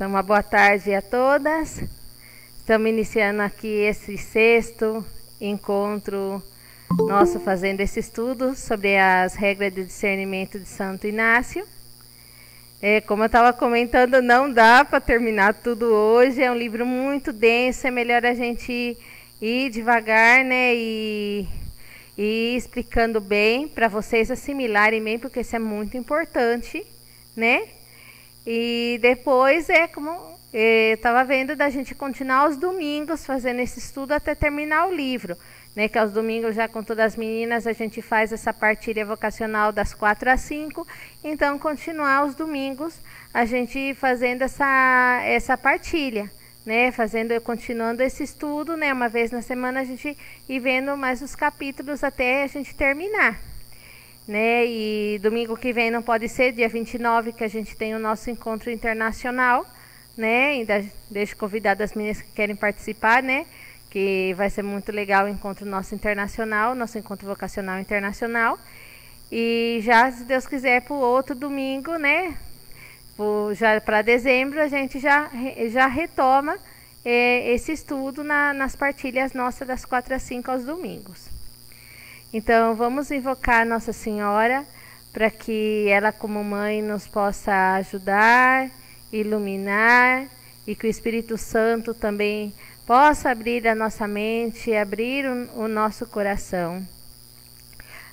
Então, uma boa tarde a todas. Estamos iniciando aqui esse 6º encontro nosso, fazendo esse estudo sobre as regras de discernimento de Santo Inácio. Como eu estava comentando, não dá para terminar tudo hoje, é um livro muito denso, é melhor a gente ir devagar, né, e ir explicando bem, para vocês assimilarem bem, porque isso é muito importante, né? E depois eu estava vendo da gente continuar aos domingos fazendo esse estudo até terminar o livro, né? Que aos domingos, já com todas as meninas, a gente faz essa partilha vocacional das 4 às 5. Então, continuar aos domingos a gente fazendo essa partilha, né? Continuando esse estudo, né? Uma vez na semana a gente ir vendo mais os capítulos até a gente terminar. Né? E domingo que vem não pode ser, dia 29, que a gente tem o nosso encontro internacional, né? Ainda deixo convidado as meninas que querem participar, né? Que vai ser muito legal o encontro nosso internacional, nosso encontro vocacional internacional. E já, se Deus quiser, para o outro domingo, né? Já para dezembro, a gente já retoma esse estudo nas partilhas nossas das 4 às 5 aos domingos. Então, vamos invocar Nossa Senhora para que ela, como mãe, nos possa ajudar, iluminar, e que o Espírito Santo também possa abrir a nossa mente, abrir o nosso coração.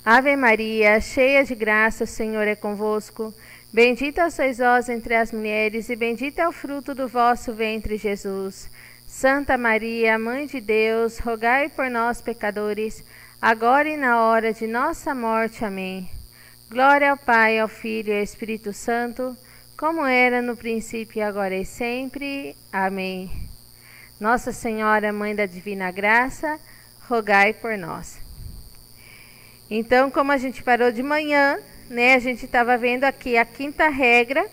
Ave Maria, cheia de graça, o Senhor é convosco. Bendita sois vós entre as mulheres, e bendito é o fruto do vosso ventre, Jesus. Santa Maria, Mãe de Deus, rogai por nós, pecadores, agora e na hora de nossa morte. Amém. Glória ao Pai, ao Filho e ao Espírito Santo, como era no princípio, agora e sempre. Amém. Nossa Senhora, Mãe da Divina Graça, rogai por nós. Então, como a gente parou de manhã, né, a gente estava vendo aqui a 5ª regra,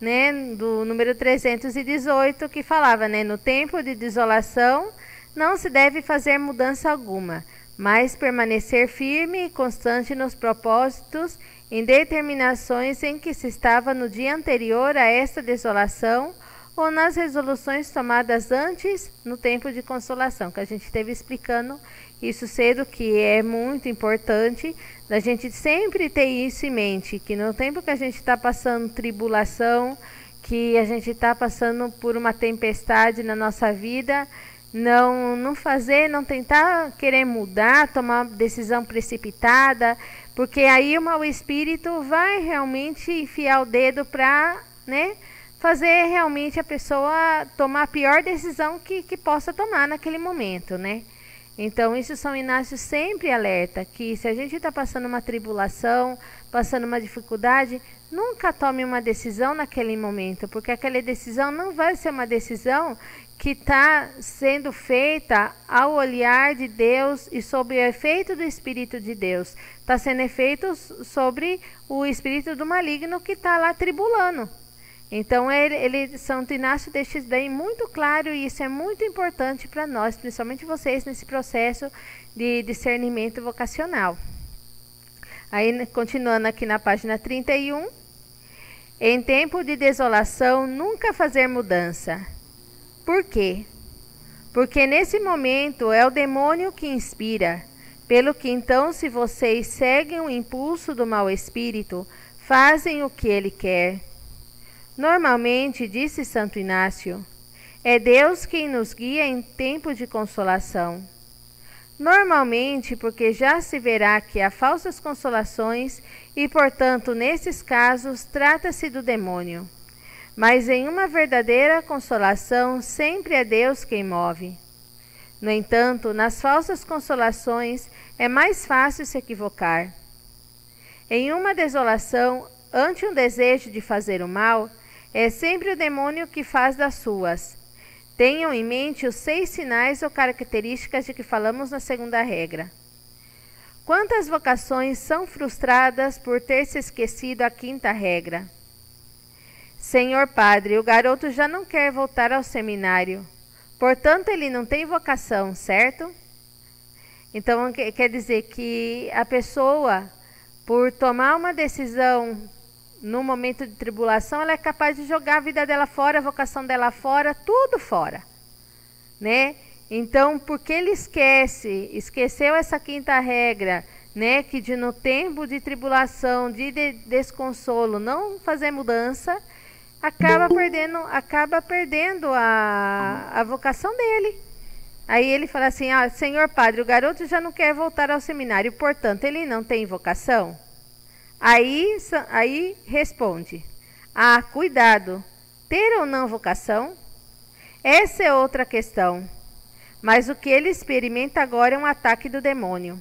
né, do número 318, que falava, né, no tempo de desolação não se deve fazer mudança alguma, mas permanecer firme e constante nos propósitos e determinações em que se estava no dia anterior a esta desolação, ou nas resoluções tomadas antes, no tempo de consolação, que a gente esteve explicando isso cedo, que é muito importante da gente sempre ter isso em mente, que no tempo que a gente está passando tribulação, que a gente está passando por uma tempestade na nossa vida, não tentar querer mudar, tomar uma decisão precipitada, porque aí o mau espírito vai realmente enfiar o dedo para, né, fazer realmente a pessoa tomar a pior decisão que possa tomar naquele momento, né? Então, isso São Inácio sempre alerta, que se a gente está passando uma tribulação, passando uma dificuldade, nunca tome uma decisão naquele momento, porque aquela decisão não vai ser uma decisão que está sendo feita ao olhar de Deus e sob o efeito do Espírito de Deus. Está sendo feito sobre o espírito do maligno que está lá tribulando. Então, Santo Inácio deixa isso daí muito claro, e isso é muito importante para nós, principalmente vocês, nesse processo de discernimento vocacional. Aí, continuando aqui na página 31, em tempo de desolação, nunca fazer mudança. Por quê? Porque nesse momento é o demônio que inspira, pelo que então, se vocês seguem o impulso do mau espírito, fazem o que ele quer. Normalmente, disse Santo Inácio, é Deus quem nos guia em tempo de consolação. Normalmente, porque já se verá que há falsas consolações e, portanto, nesses casos, trata-se do demônio. Mas em uma verdadeira consolação, sempre é Deus quem move. No entanto, nas falsas consolações, é mais fácil se equivocar. Em uma desolação, ante um desejo de fazer o mal, é sempre o demônio que faz das suas. Tenham em mente os 6 sinais ou características de que falamos na 2ª regra. Quantas vocações são frustradas por ter se esquecido a 5ª regra? Senhor Padre, o garoto já não quer voltar ao seminário. Portanto, ele não tem vocação, certo? Então, quer dizer que a pessoa, por tomar uma decisão no momento de tribulação, ela é capaz de jogar a vida dela fora, a vocação dela fora, tudo fora, né? Então, porque ele esqueceu essa quinta regra, né, que no tempo de tribulação, de desconsolo, não fazer mudança, acaba perdendo a vocação dele. Aí ele fala assim: Senhor Padre, o garoto já não quer voltar ao seminário, portanto, ele não tem vocação? Aí responde: cuidado, ter ou não vocação? Essa é outra questão. Mas o que ele experimenta agora é um ataque do demônio.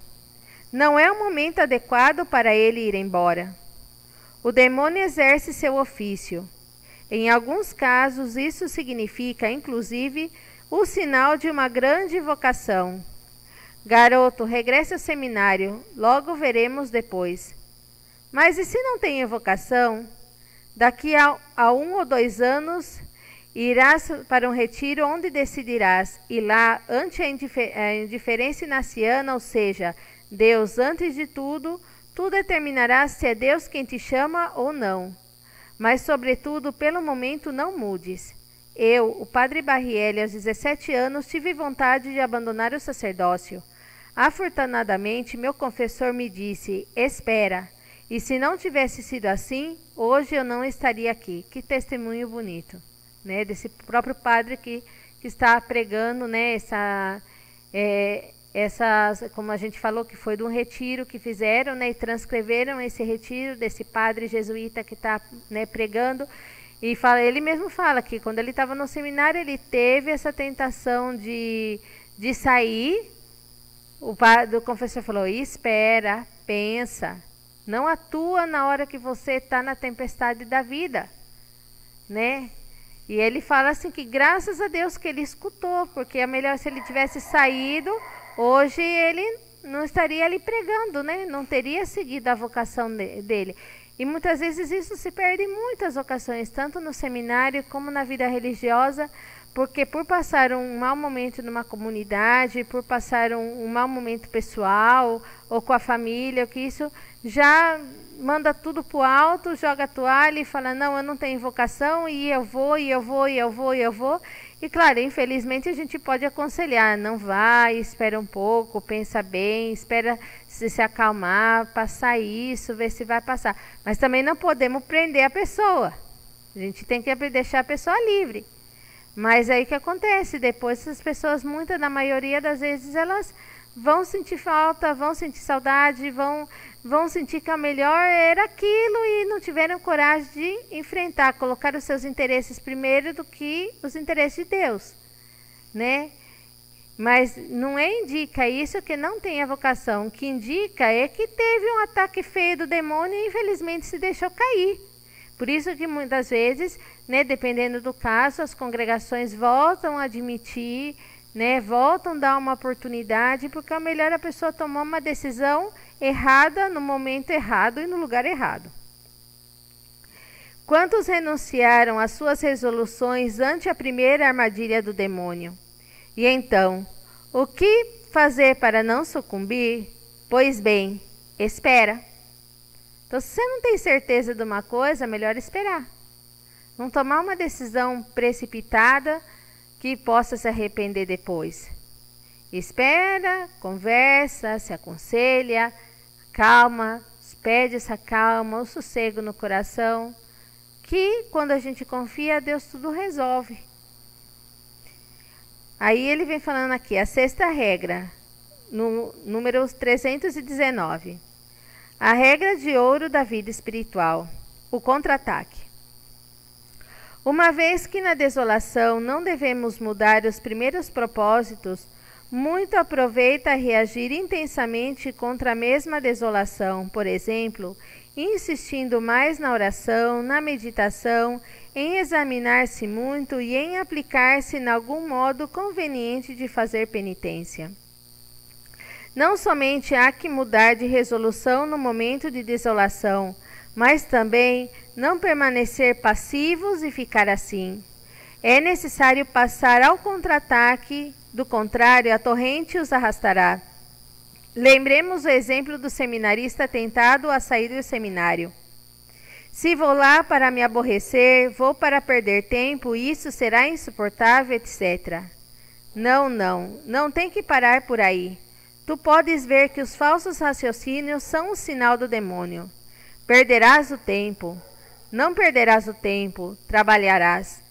Não é o momento adequado para ele ir embora. O demônio exerce seu ofício. Em alguns casos, isso significa, inclusive, o sinal de uma grande vocação. Garoto, regresse ao seminário, logo veremos depois. Mas e se não tem vocação? Daqui a 1 ou 2 anos, irás para um retiro onde decidirás, e lá, ante a indiferença inaciana, ou seja, Deus antes de tudo, tu determinarás se é Deus quem te chama ou não. Mas, sobretudo, pelo momento, não mudes. Eu, o padre Barrielli, aos 17 anos, tive vontade de abandonar o sacerdócio. Afortunadamente, meu confessor me disse: espera. E se não tivesse sido assim, hoje eu não estaria aqui. Que testemunho bonito, né? Desse próprio padre que está pregando, né? Como a gente falou, que foi de um retiro que fizeram, né? E transcreveram esse retiro desse padre jesuíta que está, né, pregando. E ele mesmo fala que quando ele estava no seminário, ele teve essa tentação de sair. O confessor falou: espera, pensa, não atua na hora que você está na tempestade da vida, né? E ele fala assim que graças a Deus que ele escutou, porque é melhor se ele tivesse saído, hoje ele não estaria ali pregando, né? Não teria seguido a vocação dele. E muitas vezes isso se perde em muitas ocasiões, tanto no seminário como na vida religiosa, porque por passar um mau momento numa comunidade, por passar um mau momento pessoal ou com a família, que isso já manda tudo pro alto, joga a toalha e fala: não, eu não tenho vocação, e eu vou. E claro, infelizmente a gente pode aconselhar: não vai, espera um pouco, pensa bem, espera se acalmar, passar isso, ver se vai passar. Mas também não podemos prender a pessoa, a gente tem que deixar a pessoa livre. Mas aí o que acontece? Depois essas pessoas, na maioria das vezes, elas vão sentir falta, vão sentir saudade, vão sentir que a melhor era aquilo e não tiveram coragem de enfrentar, colocar os seus interesses primeiro do que os interesses de Deus, né? Mas não indica isso que não tem a vocação. O que indica é que teve um ataque feio do demônio e infelizmente se deixou cair. Por isso que muitas vezes, né, dependendo do caso, as congregações voltam a admitir, né, voltam a dar uma oportunidade, porque é melhor a pessoa tomar uma decisão errada no momento errado e no lugar errado. Quantos renunciaram às suas resoluções ante a primeira armadilha do demônio? E então, o que fazer para não sucumbir? Pois bem, espera. Então, se você não tem certeza de uma coisa, é melhor esperar. Não tomar uma decisão precipitada que possa se arrepender depois. Espera, conversa, se aconselha, calma, pede essa calma, o sossego no coração, que quando a gente confia, Deus tudo resolve. Aí ele vem falando aqui, a sexta regra, no número 319. A regra de ouro da vida espiritual, o contra-ataque. Uma vez que na desolação não devemos mudar os primeiros propósitos, muito aproveita reagir intensamente contra a mesma desolação, por exemplo, insistindo mais na oração, na meditação, em examinar-se muito e em aplicar-se em algum modo conveniente de fazer penitência. Não somente há que mudar de resolução no momento de desolação, mas também não permanecer passivos e ficar assim. É necessário passar ao contra-ataque, do contrário, a torrente os arrastará. Lembremos o exemplo do seminarista tentado a sair do seminário. Se vou lá para me aborrecer, vou para perder tempo, isso será insuportável, etc. Não tem que parar por aí. Tu podes ver que os falsos raciocínios são um sinal do demônio. Perderás o tempo. Não perderás o tempo, trabalharás.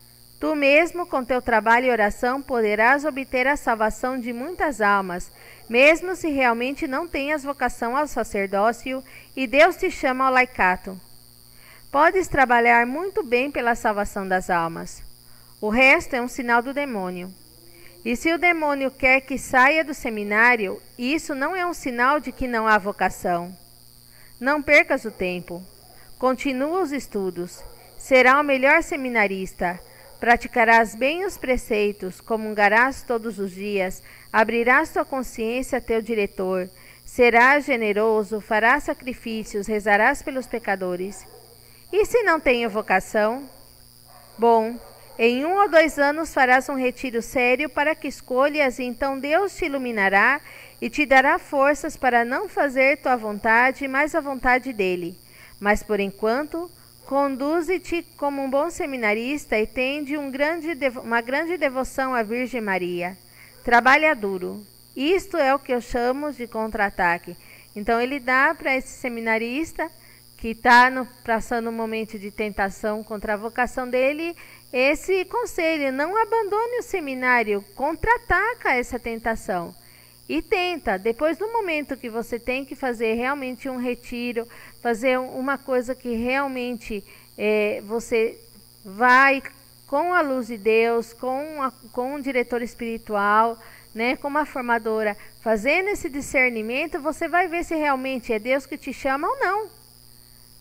Tu mesmo, com teu trabalho e oração, poderás obter a salvação de muitas almas, mesmo se realmente não tenhas vocação ao sacerdócio e Deus te chama ao laicato. Podes trabalhar muito bem pela salvação das almas. O resto é um sinal do demônio. E se o demônio quer que saia do seminário, isso não é um sinal de que não há vocação. Não percas o tempo. Continua os estudos. Será o melhor seminarista. Praticarás bem os preceitos, comungarás todos os dias, abrirás tua consciência a teu diretor, serás generoso, farás sacrifícios, rezarás pelos pecadores. E se não tenho vocação? Bom, em 1 ou 2 anos farás um retiro sério para que escolhas, e então Deus te iluminará e te dará forças para não fazer tua vontade, mas a vontade dele. Mas por enquanto, conduze-te como um bom seminarista e tende uma grande devoção à Virgem Maria. Trabalha duro. Isto é o que eu chamo de contra-ataque. Então ele dá para esse seminarista que está passando um momento de tentação contra a vocação dele, esse conselho: não abandone o seminário, contra-ataca essa tentação. E tenta, depois do momento que você tem que fazer realmente um retiro, fazer uma coisa que realmente você vai com a luz de Deus, com um diretor espiritual, né, com uma formadora, fazendo esse discernimento, você vai ver se realmente é Deus que te chama ou não.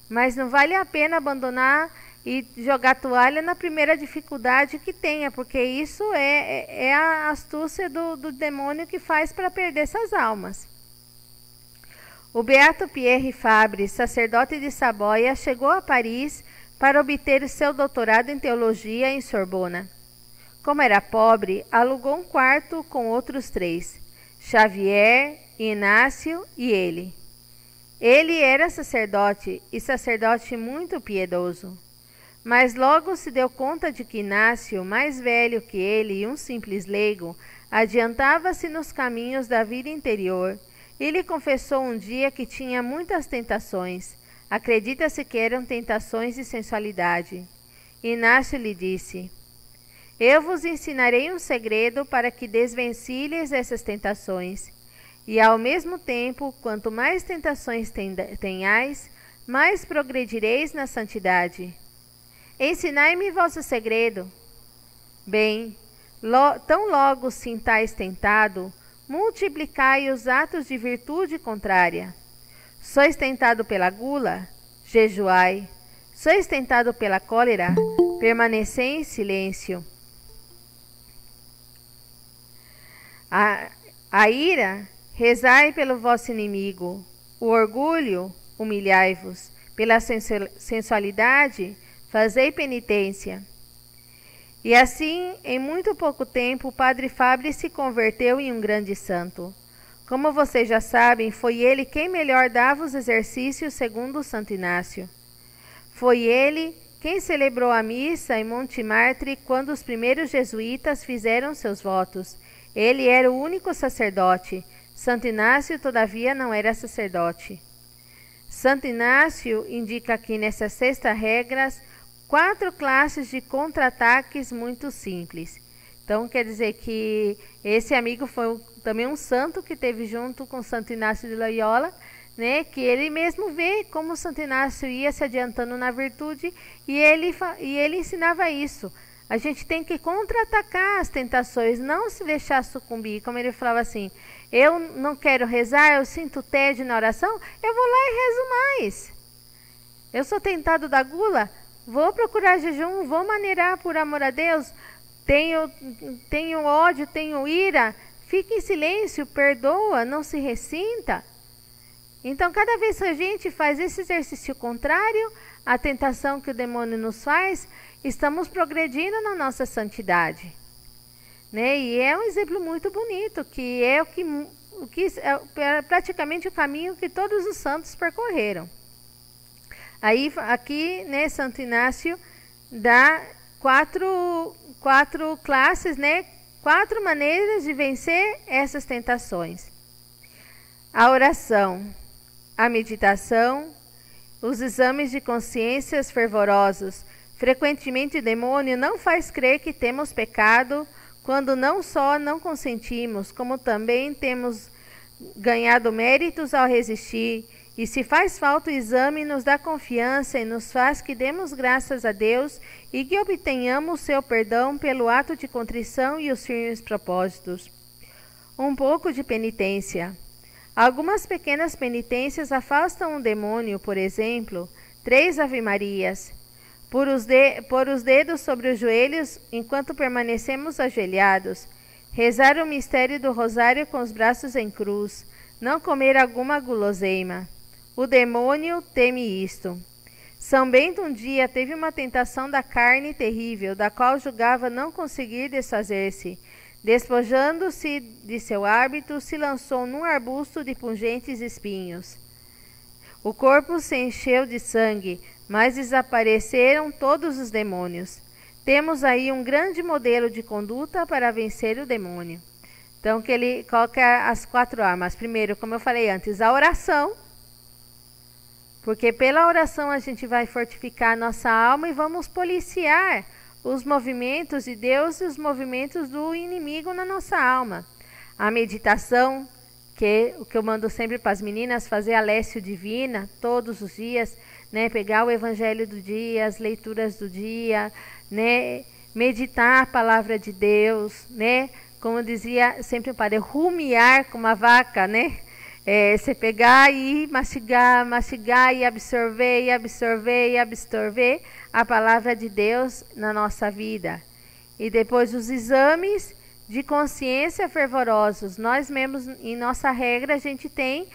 Mas não vale a pena abandonar e jogar toalha na primeira dificuldade que tenha, porque isso é a astúcia do demônio que faz para perder essas almas. O beato Pierre Fabre, sacerdote de Saboia, chegou a Paris para obter o seu doutorado em teologia em Sorbona. Como era pobre, alugou um quarto com outros 3, Xavier, Inácio e ele. Ele era sacerdote, e sacerdote muito piedoso. Mas logo se deu conta de que Inácio, mais velho que ele e um simples leigo, adiantava-se nos caminhos da vida interior. E lhe confessou um dia que tinha muitas tentações. Acredita-se que eram tentações de sensualidade. Inácio lhe disse: eu vos ensinarei um segredo para que desvencilhes essas tentações. E ao mesmo tempo, quanto mais tentações tenhais, mais progredireis na santidade. Ensinai-me vosso segredo. Bem, tão logo sintais tentado, multiplicai os atos de virtude contrária. Sois tentado pela gula? Jejuai. Sois tentado pela cólera? Permanecei em silêncio. A ira? Rezai pelo vosso inimigo. O orgulho? Humilhai-vos. Pela sensualidade? Fazei penitência. E assim, em muito pouco tempo, o padre Fabre se converteu em um grande santo. Como vocês já sabem, foi ele quem melhor dava os exercícios segundo o Santo Inácio. Foi ele quem celebrou a missa em Montmartre quando os primeiros jesuítas fizeram seus votos. Ele era o único sacerdote. Santo Inácio, todavia, não era sacerdote. Santo Inácio indica aqui nessas 6 regras 4 classes de contra-ataques muito simples. Então, quer dizer que esse amigo foi também um santo que teve junto com Santo Inácio de Loyola, né, que ele mesmo vê como Santo Inácio ia se adiantando na virtude e ele ensinava isso. A gente tem que contra-atacar as tentações, não se deixar sucumbir. Como ele falava assim: eu não quero rezar, eu sinto tédio na oração, eu vou lá e rezo mais. Eu sou tentado da gula, vou procurar jejum, vou maneirar por amor a Deus. Tenho ódio, tenho ira, fique em silêncio, perdoa, não se ressinta. Então, cada vez que a gente faz esse exercício contrário à tentação que o demônio nos faz, estamos progredindo na nossa santidade, né? E é um exemplo muito bonito, que é praticamente o caminho que todos os santos percorreram. Aí, aqui, né, Santo Inácio dá quatro classes, né, 4 maneiras de vencer essas tentações: a oração, a meditação, os exames de consciências fervorosos. Frequentemente o demônio não faz crer que temos pecado, quando não só não consentimos, como também temos ganhado méritos ao resistir. E se faz falta o exame, nos dá confiança e nos faz que demos graças a Deus e que obtenhamos seu perdão pelo ato de contrição e os firmes propósitos. Um pouco de penitência. Algumas pequenas penitências afastam o demônio, por exemplo, 3 Ave-Marias. Pôr os dedos sobre os joelhos enquanto permanecemos ajoelhados. Rezar o mistério do rosário com os braços em cruz. Não comer alguma guloseima. O demônio teme isto. São Bento um dia teve uma tentação da carne terrível, da qual julgava não conseguir desfazer-se. Despojando-se de seu hábito, se lançou num arbusto de pungentes espinhos. O corpo se encheu de sangue, mas desapareceram todos os demônios. Temos aí um grande modelo de conduta para vencer o demônio. Então, que ele coloca as 4 armas. Primeiro, como eu falei antes, a oração. Porque pela oração a gente vai fortificar a nossa alma e vamos policiar os movimentos de Deus e os movimentos do inimigo na nossa alma. A meditação, que o que eu mando sempre para as meninas, fazer a Lécio Divina todos os dias, né? Pegar o Evangelho do dia, as leituras do dia, né? Meditar a palavra de Deus, né? Como dizia sempre o padre, rumiar como a vaca, né? Você pegar e mastigar e absorver a palavra de Deus na nossa vida. E depois os exames de consciência fervorosos. Nós mesmos, em nossa regra, a gente tem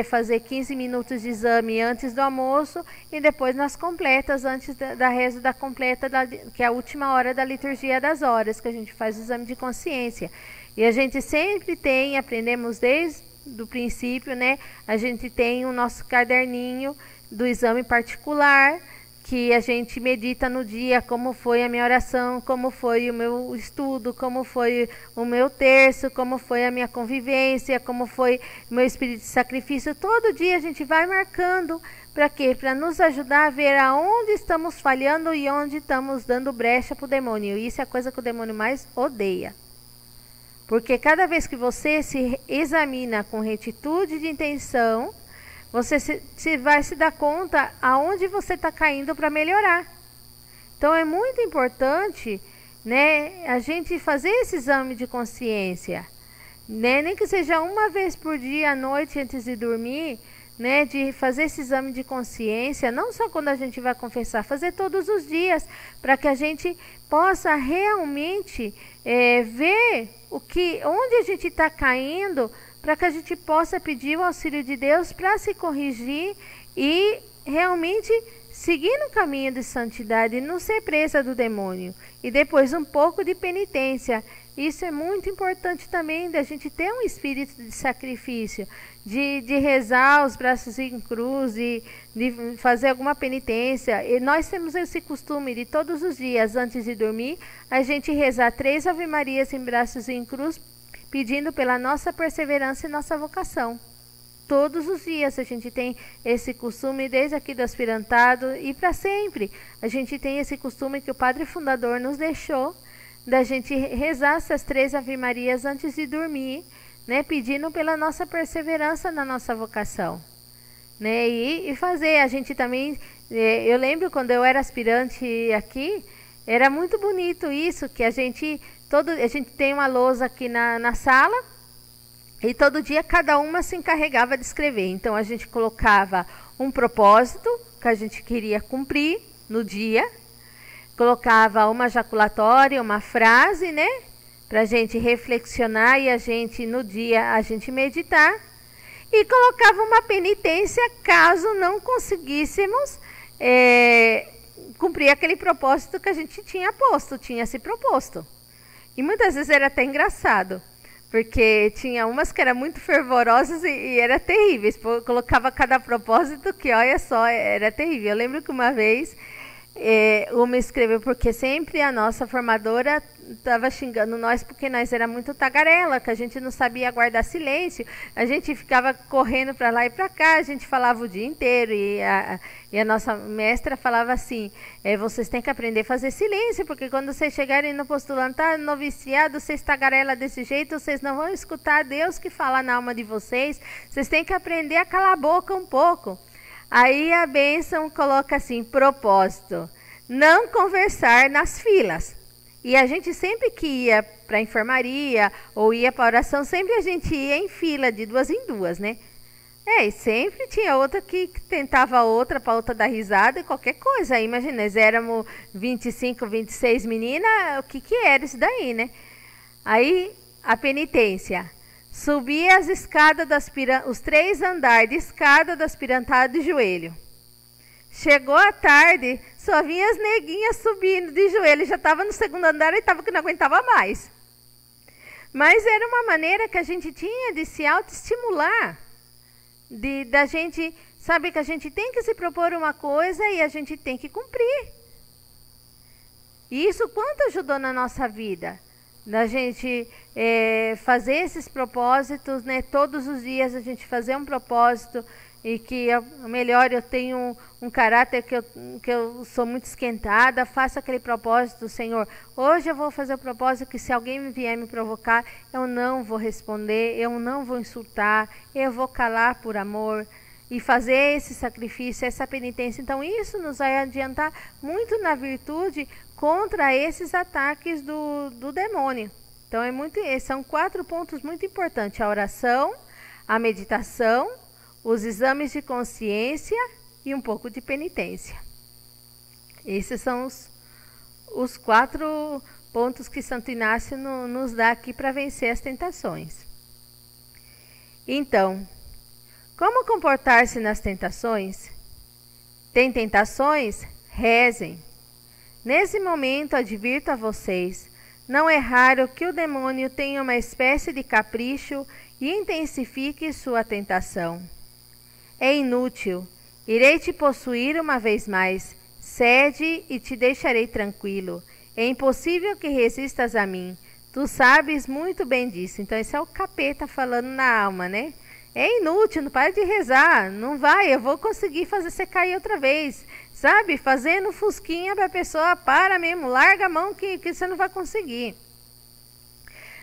fazer 15 minutos de exame antes do almoço e depois nas completas, antes da reza da completa, que é a última hora da liturgia das horas, que a gente faz o exame de consciência. E a gente sempre tem, aprendemos desde do princípio, né? A gente tem o nosso caderninho do exame particular, que a gente medita no dia como foi a minha oração, como foi o meu estudo, como foi o meu terço, como foi a minha convivência, como foi o meu espírito de sacrifício. Todo dia a gente vai marcando. Para quê? Para nos ajudar a ver aonde estamos falhando e onde estamos dando brecha para o demônio. Isso é a coisa que o demônio mais odeia. Porque cada vez que você se examina com retitude de intenção, você vai se dar conta aonde você está caindo para melhorar. Então é muito importante, né, a gente fazer esse exame de consciência, né, nem que seja uma vez por dia à noite antes de dormir, né, de fazer esse exame de consciência, não só quando a gente vai confessar, fazer todos os dias, para que a gente possa realmente ver onde a gente está caindo, para que a gente possa pedir o auxílio de Deus para se corrigir e realmente seguir no caminho de santidade, não ser presa do demônio. E depois um pouco de penitência. Isso é muito importante também, da gente ter um espírito de sacrifício, de rezar os braços em cruz, de fazer alguma penitência. E nós temos esse costume de todos os dias, antes de dormir, a gente rezar 3 Ave-Marias em braços em cruz, pedindo pela nossa perseverança e nossa vocação. Todos os dias a gente tem esse costume, desde aqui do aspirantado e para sempre. A gente tem esse costume que o Padre Fundador nos deixou, da gente rezar essas 3 Ave-Marias antes de dormir, né, pedindo pela nossa perseverança na nossa vocação, né, e fazer. A gente também, eu lembro quando eu era aspirante aqui, era muito bonito isso, que a gente tem uma lousa aqui na sala, e todo dia cada uma se encarregava de escrever. Então a gente colocava um propósito que a gente queria cumprir no dia, colocava uma jaculatória, uma frase, né, para a gente reflexionar e a gente no dia a gente meditar, e colocava uma penitência caso não conseguíssemos cumprir aquele propósito que a gente tinha se proposto. E muitas vezes era até engraçado, Porque tinha umas que eram muito fervorosas e era terríveis. Colocava cada propósito que, olha só, era terrível. Eu lembro que uma vez uma escreveu, porque sempre a nossa formadora estava xingando nós porque nós era muito tagarela, que a gente não sabia guardar silêncio, a gente ficava correndo para lá e para cá, a gente falava o dia inteiro e a nossa mestra falava assim, vocês têm que aprender a fazer silêncio, porque quando vocês chegarem no postulantar, noviciado, vocês tagarela desse jeito, vocês não vão escutar Deus que fala na alma de vocês, vocês têm que aprender a calar a boca um pouco. Aí a bênção coloca assim, propósito, não conversar nas filas. E a gente sempre que ia para a enfermaria ou ia para a oração, sempre a gente ia em fila, de duas em duas, né? E sempre tinha outra que tentava outra para outra dar risada e qualquer coisa. Aí, imagina, nós éramos 25, 26 meninas, o que era isso daí, né? Aí, a penitência. Subir as escadas os 3 andares de escada do aspirantado de joelho. Chegou a tarde, só vinha as neguinhas subindo de joelho. Já estava no 2º andar e estava que não aguentava mais. Mas era uma maneira que a gente tinha de se autoestimular. Da gente, sabe que a gente tem que se propor uma coisa e a gente tem que cumprir. E isso quanto ajudou na nossa vida? Da gente fazer esses propósitos, né? Todos os dias a gente fazer um propósito e que melhor eu tenho um caráter que eu sou muito esquentada, faço aquele propósito, Senhor, hoje eu vou fazer o propósito que se alguém vier me provocar, eu não vou responder, eu não vou insultar, eu vou calar por amor e fazer esse sacrifício, essa penitência. Então isso nos vai adiantar muito na virtude contra esses ataques do demônio. Então são 4 pontos muito importantes: a oração, a meditação, os exames de consciência e um pouco de penitência. Esses são os 4 pontos que Santo Inácio nos dá aqui para vencer as tentações. Então, como comportar-se nas tentações? Tem tentações? Rezem. Nesse momento, advirto a vocês, não é raro que o demônio tenha uma espécie de capricho e intensifique sua tentação. É inútil, irei te possuir uma vez mais, cede e te deixarei tranquilo. É impossível que resistas a mim, tu sabes muito bem disso. Então esse é o capeta falando na alma, né? É inútil, não para de rezar, não vai, eu vou conseguir fazer você cair outra vez. Sabe, fazendo fusquinha para a pessoa, para mesmo, larga a mão que você não vai conseguir.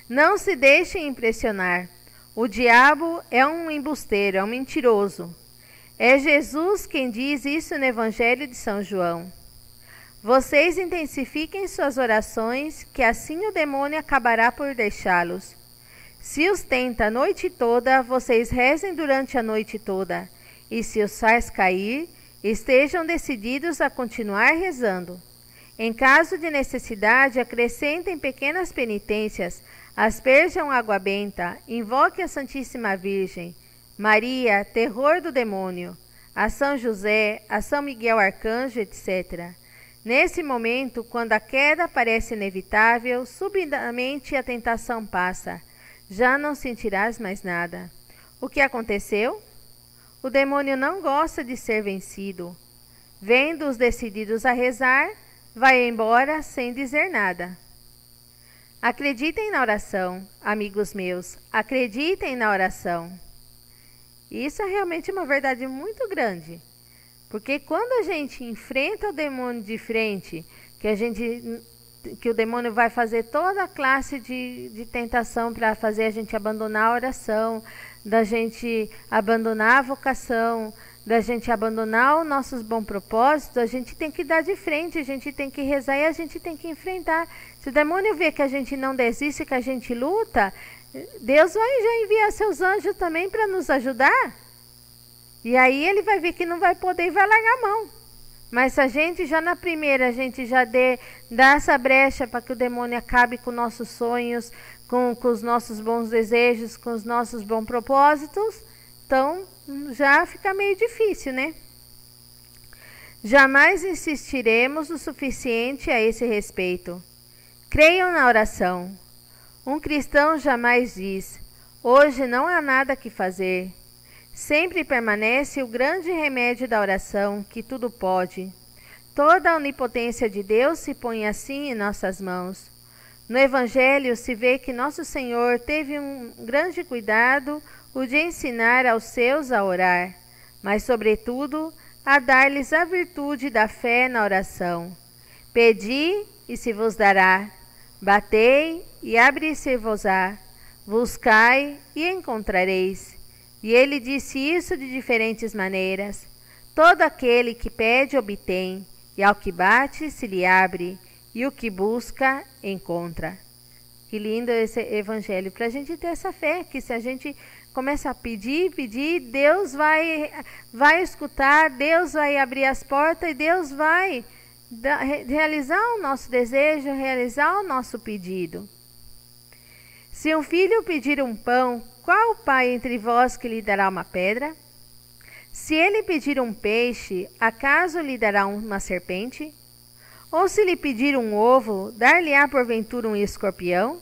Não se deixe impressionar. O diabo é um embusteiro, é um mentiroso. É Jesus quem diz isso no Evangelho de São João. Vocês intensifiquem suas orações, que assim o demônio acabará por deixá-los. Se os tenta a noite toda, vocês rezem durante a noite toda. E se os faz cair, estejam decididos a continuar rezando. Em caso de necessidade, acrescentem pequenas penitências, asperjam água benta, invoquem a Santíssima Virgem, Maria, terror do demônio, a São José, a São Miguel Arcanjo, etc. Nesse momento, quando a queda parece inevitável, subitamente a tentação passa. Já não sentirás mais nada. O que aconteceu? O demônio não gosta de ser vencido. Vendo-os decididos a rezar, vai embora sem dizer nada. Acreditem na oração, amigos meus, acreditem na oração. Isso é realmente uma verdade muito grande, porque quando a gente enfrenta o demônio de frente, que o demônio vai fazer toda a classe de tentação para fazer a gente abandonar a oração, da gente abandonar a vocação, da gente abandonar os nossos bons propósitos, a gente tem que dar de frente, a gente tem que rezar e a gente tem que enfrentar. Se o demônio vê que a gente não desiste, que a gente luta, Deus vai já enviar seus anjos também para nos ajudar. E aí ele vai ver que não vai poder e vai largar a mão. Mas se a gente já na primeira, a gente já dá essa brecha para que o demônio acabe com nossos sonhos, com os nossos bons desejos, com os nossos bons propósitos, então já fica meio difícil, né? Jamais insistiremos o suficiente a esse respeito. Creiam na oração. Um cristão jamais diz: hoje não há nada que fazer. Sempre permanece o grande remédio da oração, que tudo pode. Toda a onipotência de Deus se põe assim em nossas mãos. No Evangelho se vê que nosso Senhor teve um grande cuidado o de ensinar aos seus a orar, mas, sobretudo, a dar-lhes a virtude da fé na oração. Pedi e se vos dará, batei e abre-se-vos-á, buscai e encontrareis. E ele disse isso de diferentes maneiras. Todo aquele que pede obtém, e ao que bate se lhe abre, e o que busca encontra. Que lindo esse evangelho, para a gente ter essa fé, que se a gente começa a pedir, Deus vai escutar, Deus vai abrir as portas e Deus vai realizar o nosso desejo, realizar o nosso pedido. Se um filho pedir um pão, qual pai entre vós que lhe dará uma pedra? Se ele pedir um peixe, acaso lhe dará uma serpente? Ou se lhe pedir um ovo, dar-lhe-á porventura um escorpião?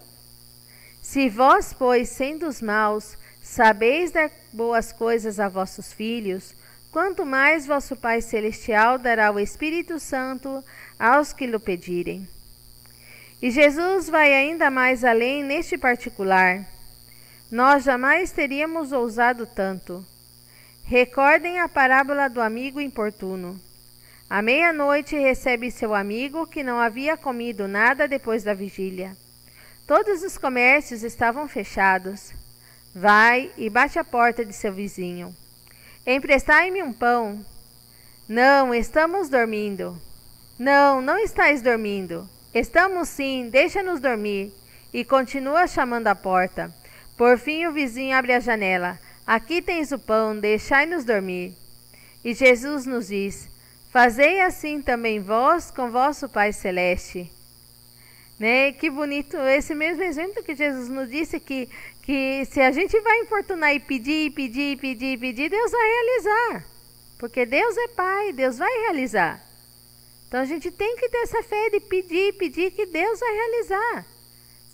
Se vós, pois, sendo os maus, sabeis dar boas coisas a vossos filhos, quanto mais vosso Pai Celestial dará o Espírito Santo aos que lhe pedirem. E Jesus vai ainda mais além neste particular. Nós jamais teríamos ousado tanto. Recordem a parábola do amigo importuno. À meia-noite recebe seu amigo que não havia comido nada depois da vigília. Todos os comércios estavam fechados. Vai e bate à porta de seu vizinho. Emprestai-me um pão. Não, estamos dormindo. Não, não estáis dormindo. Estamos sim, deixa-nos dormir. E continua chamando à porta. Por fim o vizinho abre a janela. Aqui tens o pão, deixai-nos dormir. E Jesus nos diz: fazei assim também vós com vosso Pai Celeste. Né? Que bonito, esse mesmo exemplo que Jesus nos disse, que se a gente vai importunar e pedir, Deus vai realizar. Porque Deus é Pai, Deus vai realizar. Então a gente tem que ter essa fé de pedir que Deus vai realizar.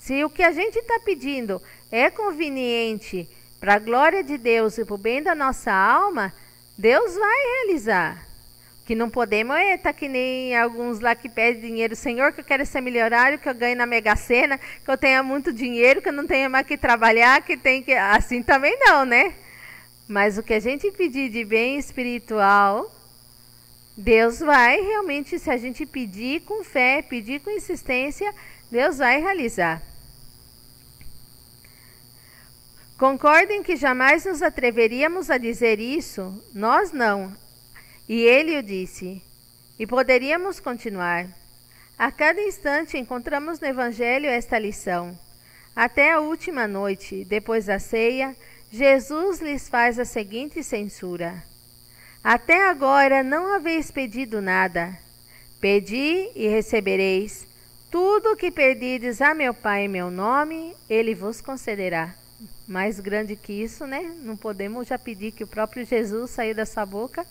Se o que a gente está pedindo é conveniente para a glória de Deus e para o bem da nossa alma, Deus vai realizar. Que não podemos estar que nem alguns lá que pedem dinheiro. Senhor, que eu quero ser milionário, que eu ganhe na Mega Sena, que eu tenha muito dinheiro, que eu não tenha mais que trabalhar, que tem que... Assim também não, né? Mas o que a gente pedir de bem espiritual, Deus vai realmente, se a gente pedir com fé, pedir com insistência, Deus vai realizar. Concordem que jamais nos atreveríamos a dizer isso, nós não. E ele o disse. E poderíamos continuar. A cada instante encontramos no Evangelho esta lição. Até a última noite, depois da ceia, Jesus lhes faz a seguinte censura: até agora não haveis pedido nada. Pedi e recebereis. Tudo o que pedirdes a meu Pai em meu nome, Ele vos concederá. Mais grande que isso, né? Não podemos já pedir, que o próprio Jesus saiu da sua boca,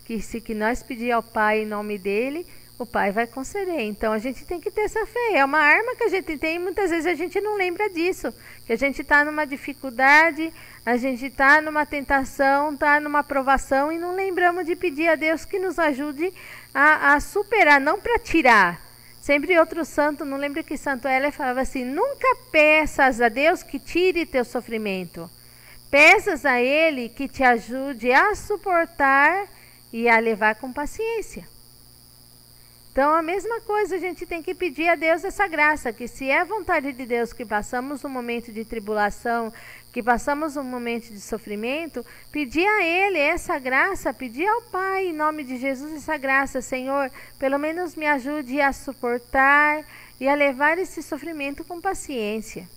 que se que nós pedir ao Pai em nome dele, o Pai vai conceder. Então a gente tem que ter essa fé. É uma arma que a gente tem e muitas vezes a gente não lembra disso. Que a gente está numa dificuldade, a gente está numa tentação, está numa provação e não lembramos de pedir a Deus que nos ajude a superar, não para tirar. Sempre outro santo, não lembro que santo era, falava assim: nunca peças a Deus que tire teu sofrimento. Peças a Ele que te ajude a suportar e a levar com paciência. Então a mesma coisa, a gente tem que pedir a Deus essa graça, que se é vontade de Deus que passamos um momento de tribulação, que passamos um momento de sofrimento, pedir a Ele essa graça, pedir ao Pai em nome de Jesus essa graça: Senhor, pelo menos me ajude a suportar e a levar esse sofrimento com paciência,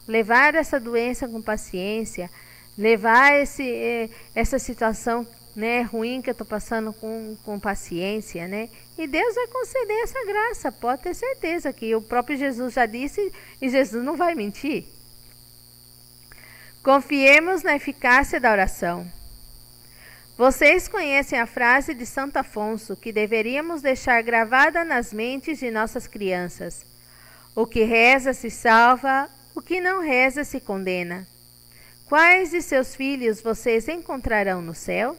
levar essa doença com paciência, levar essa situação, né, ruim que eu estou passando com paciência, né? E Deus vai conceder essa graça, pode ter certeza, que o próprio Jesus já disse e Jesus não vai mentir. Confiemos na eficácia da oração. Vocês conhecem a frase de Santo Afonso, que deveríamos deixar gravada nas mentes de nossas crianças: o que reza se salva, o que não reza se condena. Quais de seus filhos vocês encontrarão no céu?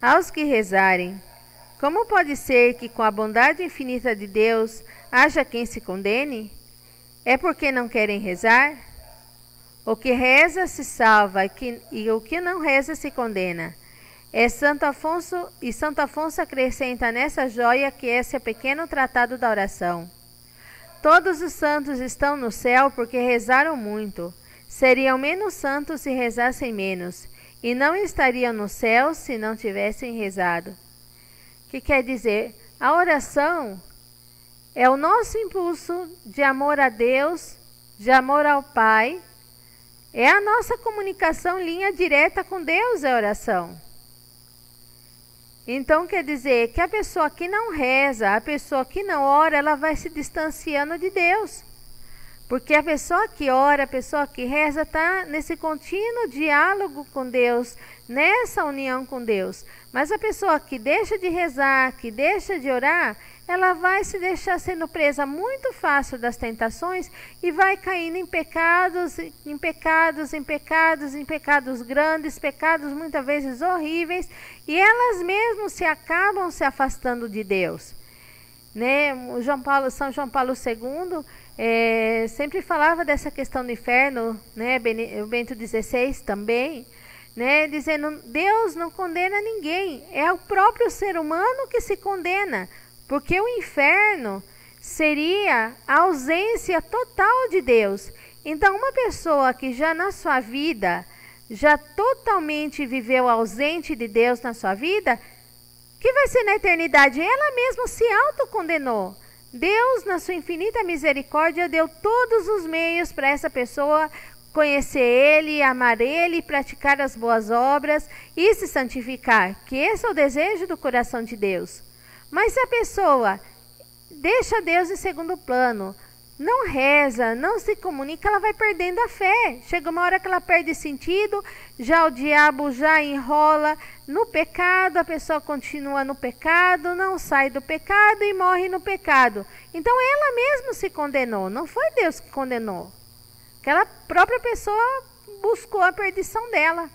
Aos que rezarem, como pode ser que com a bondade infinita de Deus haja quem se condene? É porque não querem rezar? O que reza se salva e o que não reza se condena. Santo Afonso acrescenta nessa joia que esse é o pequeno tratado da oração. Todos os santos estão no céu porque rezaram muito. Seriam menos santos se rezassem menos, e não estariam no céu se não tivessem rezado. O que quer dizer? A oração é o nosso impulso de amor a Deus, de amor ao Pai. É a nossa comunicação linha direta com Deus, é a oração. Então quer dizer que a pessoa que não reza, a pessoa que não ora, ela vai se distanciando de Deus. Porque a pessoa que ora, a pessoa que reza, está nesse contínuo diálogo com Deus, nessa união com Deus. Mas a pessoa que deixa de rezar, que deixa de orar, ela vai se deixar sendo presa muito fácil das tentações e vai caindo em pecados, em pecados, em pecados, em pecados grandes, pecados muitas vezes horríveis, e elas mesmas se acabam se afastando de Deus. Né? São João Paulo II sempre falava dessa questão do inferno, né? O Bento XVI também, né? Dizendo, Deus não condena ninguém, é o próprio ser humano que se condena, porque o inferno seria a ausência total de Deus. Então uma pessoa que já na sua vida, já totalmente viveu ausente de Deus na sua vida, que vai ser na eternidade? Ela mesma se autocondenou. Deus, na sua infinita misericórdia, deu todos os meios para essa pessoa conhecer Ele, amar Ele, praticar as boas obras e se santificar, que esse é o desejo do coração de Deus. Mas se a pessoa deixa Deus em segundo plano, não reza, não se comunica, ela vai perdendo a fé. Chega uma hora que ela perde sentido, já o diabo já enrola no pecado, a pessoa continua no pecado, não sai do pecado e morre no pecado. Então ela mesma se condenou, não foi Deus que condenou. Aquela própria pessoa buscou a perdição dela.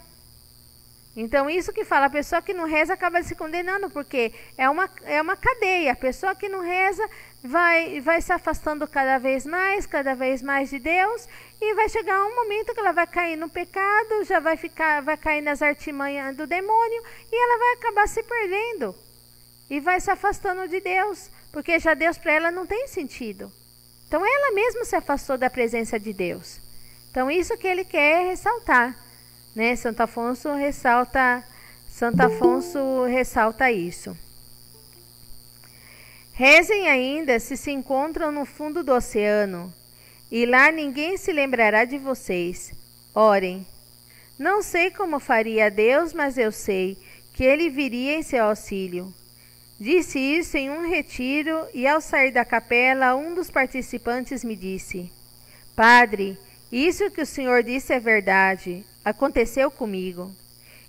Então isso que fala, a pessoa que não reza acaba se condenando, porque é uma cadeia. A pessoa que não reza vai se afastando cada vez mais de Deus, e vai chegar um momento que ela vai cair no pecado, já vai cair nas artimanhas do demônio, e ela vai acabar se perdendo e vai se afastando de Deus, porque já Deus para ela não tem sentido. Então ela mesma se afastou da presença de Deus. Então isso que ele quer ressaltar, né? Santo Afonso ressalta isso. Rezem ainda se encontram no fundo do oceano, e lá ninguém se lembrará de vocês. Orem. Não sei como faria Deus, mas eu sei que Ele viria em seu auxílio. Disse isso em um retiro, e ao sair da capela, um dos participantes me disse: Padre, isso que o senhor disse é verdade, aconteceu comigo.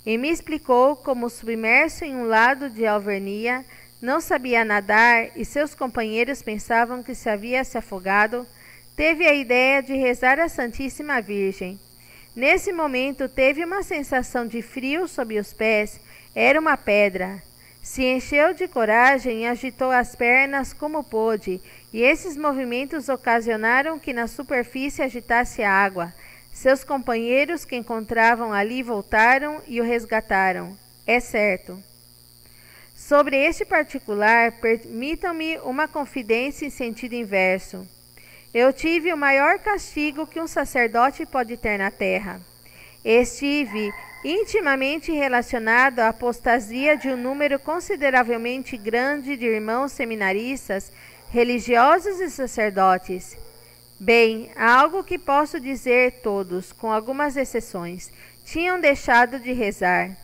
E me explicou como, submerso em um lado de alvernia, não sabia nadar e seus companheiros pensavam que se havia se afogado, teve a ideia de rezar à Santíssima Virgem. Nesse momento teve uma sensação de frio sob os pés, era uma pedra. Se encheu de coragem e agitou as pernas como pôde, e esses movimentos ocasionaram que na superfície agitasse a água. Seus companheiros que encontravam ali voltaram e o resgataram. É certo. Sobre este particular, permitam-me uma confidência em sentido inverso. Eu tive o maior castigo que um sacerdote pode ter na terra. Estive intimamente relacionado à apostasia de um número consideravelmente grande de irmãos seminaristas, religiosos e sacerdotes. Bem, há algo que posso dizer: todos, com algumas exceções, tinham deixado de rezar.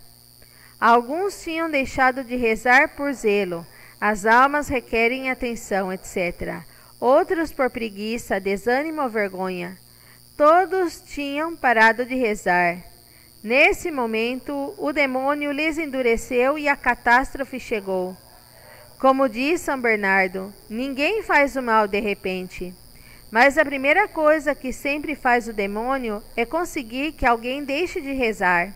Alguns tinham deixado de rezar por zelo, as almas requerem atenção, etc. Outros por preguiça, desânimo ou vergonha. Todos tinham parado de rezar. Nesse momento, o demônio lhes endureceu e a catástrofe chegou. Como diz São Bernardo, ninguém faz o mal de repente. Mas a primeira coisa que sempre faz o demônio é conseguir que alguém deixe de rezar.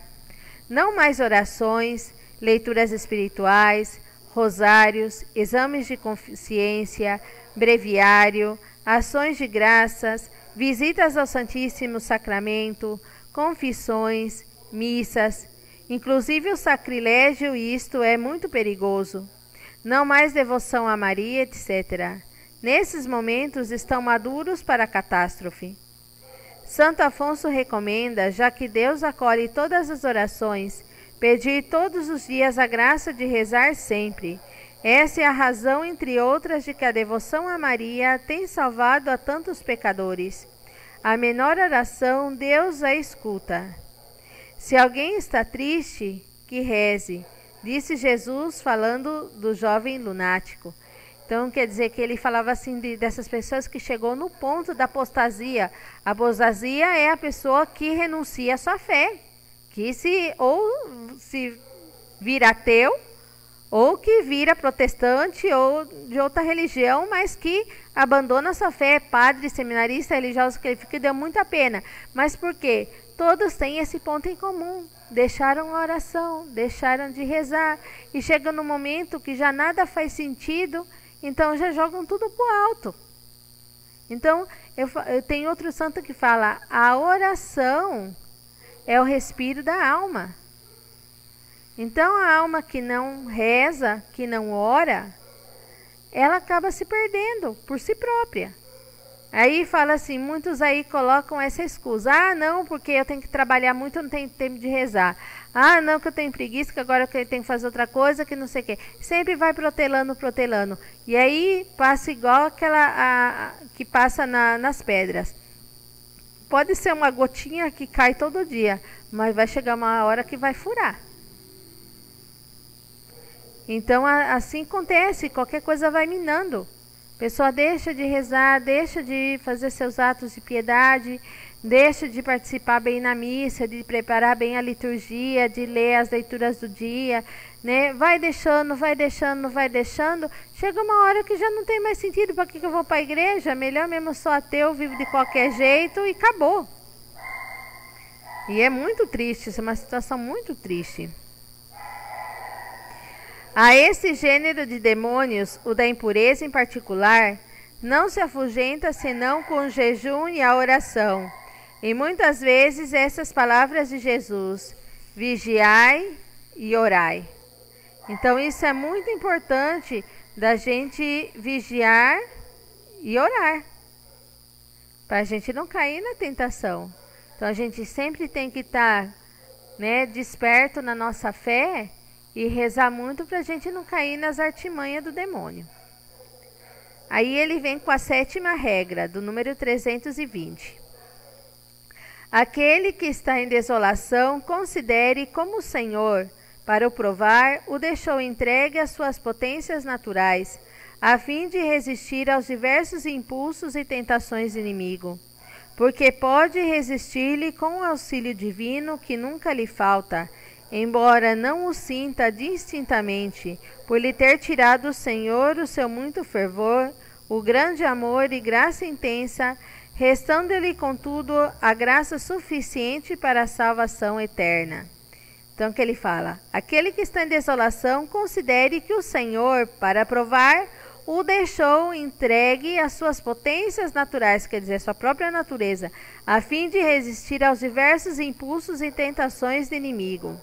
Não mais orações, leituras espirituais, rosários, exames de consciência, breviário, ações de graças, visitas ao Santíssimo Sacramento, confissões, missas, inclusive o sacrilégio, e isto é muito perigoso. Não mais devoção a Maria, etc. Nesses momentos estão maduros para a catástrofe. Santo Afonso recomenda, já que Deus acolhe todas as orações, pedir todos os dias a graça de rezar sempre. Essa é a razão, entre outras, de que a devoção a Maria tem salvado a tantos pecadores. A menor oração, Deus a escuta. Se alguém está triste, que reze, disse Jesus falando do jovem lunático. Então, quer dizer que ele falava assim dessas pessoas que chegou no ponto da apostasia. A apostasia é a pessoa que renuncia à sua fé, que se vira ateu, ou que vira protestante ou de outra religião, mas que abandona a sua fé, padre, seminarista, religioso, que ele fica, deu muita pena. Mas por quê? Todos têm esse ponto em comum. Deixaram a oração, deixaram de rezar, e chega no momento que já nada faz sentido, então já jogam tudo pro alto. Então, eu tenho outro santo que fala, a oração é o respiro da alma. Então, a alma que não reza, que não ora, ela acaba se perdendo por si própria. Aí fala assim, muitos aí colocam essa excusa. Ah, não, porque eu tenho que trabalhar muito, eu não tenho tempo de rezar. Ah, não, que eu tenho preguiça, que agora eu tenho que fazer outra coisa, que não sei o quê. Sempre vai protelando, protelando. E aí passa igual aquela que passa nas pedras. Pode ser uma gotinha que cai todo dia, mas vai chegar uma hora que vai furar. Então, assim acontece, qualquer coisa vai minando. A pessoa deixa de rezar, deixa de fazer seus atos de piedade, deixa de participar bem na missa, de preparar bem a liturgia, de ler as leituras do dia, né? Vai deixando, vai deixando, vai deixando. Chega uma hora que já não tem mais sentido. Para que eu vou para a igreja? Melhor mesmo sou ateu, vivo de qualquer jeito e acabou. E é muito triste, isso é uma situação muito triste. A esse gênero de demônios, o da impureza em particular, não se afugenta senão com o jejum e a oração. E muitas vezes essas palavras de Jesus, vigiai e orai. Então isso é muito importante da gente vigiar e orar, para a gente não cair na tentação. Então a gente sempre tem que estar, desperto na nossa fé, e rezar muito para a gente não cair nas artimanhas do demônio. Aí ele vem com a 7ª regra, do número 320. Aquele que está em desolação, considere como o Senhor, para o provar, o deixou entregue às suas potências naturais, a fim de resistir aos diversos impulsos e tentações do inimigo. Porque pode resistir-lhe com o auxílio divino que nunca lhe falta, embora não o sinta distintamente, por lhe ter tirado o Senhor o seu muito fervor, o grande amor e graça intensa, restando-lhe, contudo, a graça suficiente para a salvação eterna. Então, que ele fala, aquele que está em desolação, considere que o Senhor, para provar, o deixou entregue às suas potências naturais, quer dizer, a sua própria natureza, a fim de resistir aos diversos impulsos e tentações do inimigo.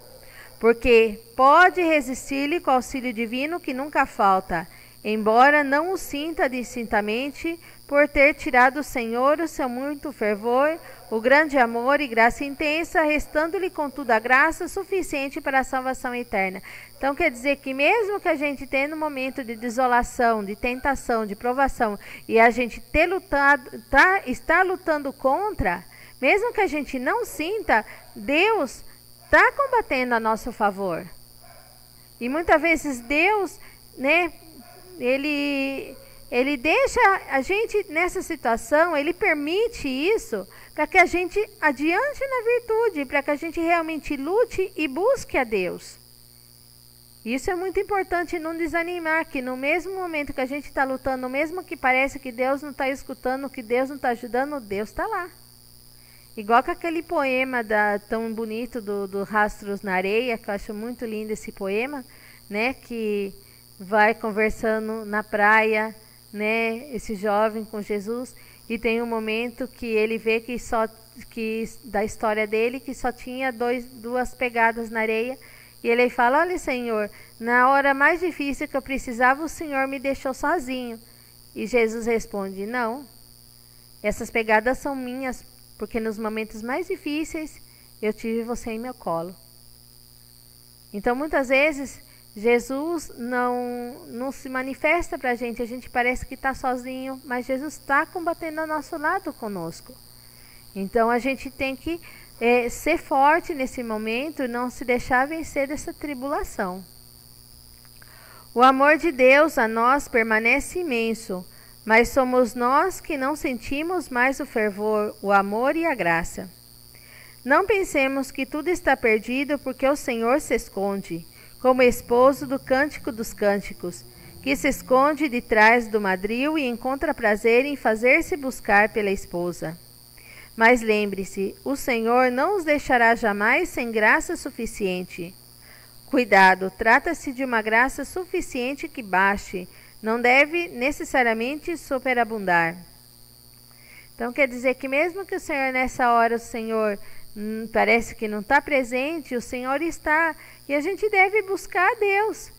Porque pode resistir-lhe com o auxílio divino que nunca falta, embora não o sinta distintamente, por ter tirado o Senhor o seu muito fervor, o grande amor e graça intensa, restando-lhe contudo a graça suficiente para a salvação eterna. Então quer dizer que mesmo que a gente tenha um momento de desolação, de tentação, de provação, e a gente está lutando contra, mesmo que a gente não sinta, Deus está combatendo a nosso favor. E muitas vezes Deus, Ele deixa a gente nessa situação, Ele permite isso para que a gente adiante na virtude, para que a gente realmente lute e busque a Deus. Isso é muito importante, não desanimar, que no mesmo momento que a gente está lutando, mesmo que parece que Deus não está escutando, que Deus não está ajudando, Deus está lá. Igual que aquele poema tão bonito do Rastros na Areia, que eu acho muito lindo esse poema, né? Que vai conversando na praia, né? Esse jovem com Jesus, e tem um momento que ele vê que da história dele, que só tinha duas pegadas na areia, e ele fala: olha, Senhor, na hora mais difícil que eu precisava, o Senhor me deixou sozinho. E Jesus responde: não, essas pegadas são minhas, porque nos momentos mais difíceis eu tive você em meu colo. Então, muitas vezes, Jesus não se manifesta para a gente parece que está sozinho, mas Jesus está combatendo ao nosso lado conosco. Então, a gente tem que ser forte nesse momento e não se deixar vencer dessa tribulação. O amor de Deus a nós permanece imenso, mas somos nós que não sentimos mais o fervor, o amor e a graça. Não pensemos que tudo está perdido porque o Senhor se esconde, como esposo do Cântico dos Cânticos, que se esconde de trás do madril e encontra prazer em fazer-se buscar pela esposa. Mas lembre-se, o Senhor não os deixará jamais sem graça suficiente. Cuidado, trata-se de uma graça suficiente que baste, não deve necessariamente superabundar. Então quer dizer que mesmo que o Senhor nessa hora, o Senhor parece que não está presente, o Senhor está, e a gente deve buscar a Deus,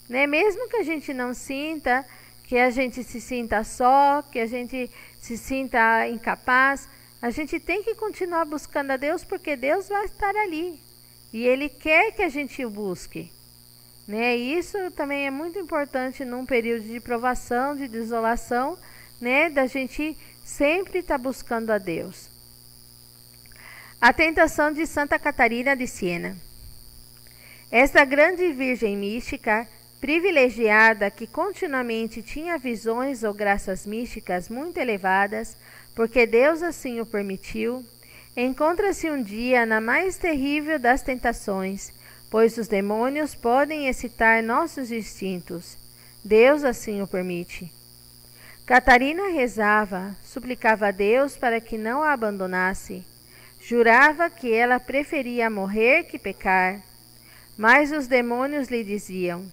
né? Mesmo que a gente não sinta, que a gente se sinta só, que a gente se sinta incapaz, a gente tem que continuar buscando a Deus, porque Deus vai estar ali, e Ele quer que a gente o busque. Né? E isso também é muito importante num período de provação, de desolação, né? Da gente sempre estar buscando a Deus. A tentação de Santa Catarina de Siena. Esta grande virgem mística, privilegiada, que continuamente tinha visões ou graças místicas muito elevadas, porque Deus assim o permitiu, encontra-se um dia na mais terrível das tentações, pois os demônios podem excitar nossos instintos. Deus assim o permite. Catarina rezava, suplicava a Deus para que não a abandonasse. Jurava que ela preferia morrer que pecar. Mas os demônios lhe diziam: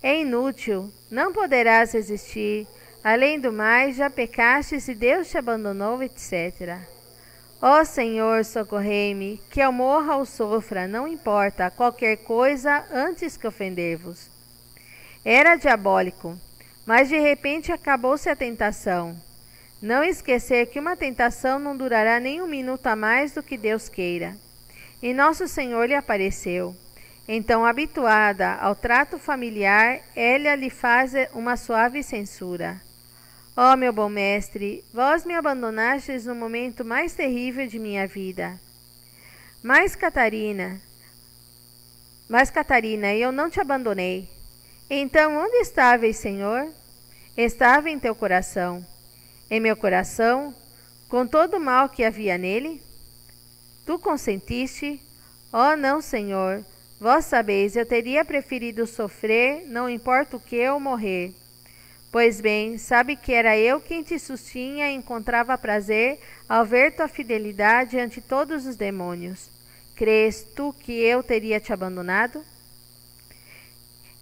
é inútil, não poderás resistir. Além do mais, já pecastes e Deus te abandonou, etc. Ó Senhor, socorrei-me, que eu morra ou sofra, não importa, qualquer coisa antes que ofender-vos. Era diabólico, mas de repente acabou-se a tentação. Não esquecer que uma tentação não durará nem um minuto a mais do que Deus queira. E nosso Senhor lhe apareceu. Então, habituada ao trato familiar, ela lhe faz uma suave censura. Ó meu bom mestre, vós me abandonastes no momento mais terrível de minha vida. Mas Catarina, eu não te abandonei. Então, onde estavas, Senhor? Estava em teu coração. Em meu coração, com todo o mal que havia nele? Tu consentiste? Oh, não, Senhor. Vós sabeis, eu teria preferido sofrer, não importa o que, ou morrer. Pois bem, sabe que era eu quem te sustinha e encontrava prazer ao ver tua fidelidade ante todos os demônios. Crês tu que eu teria te abandonado?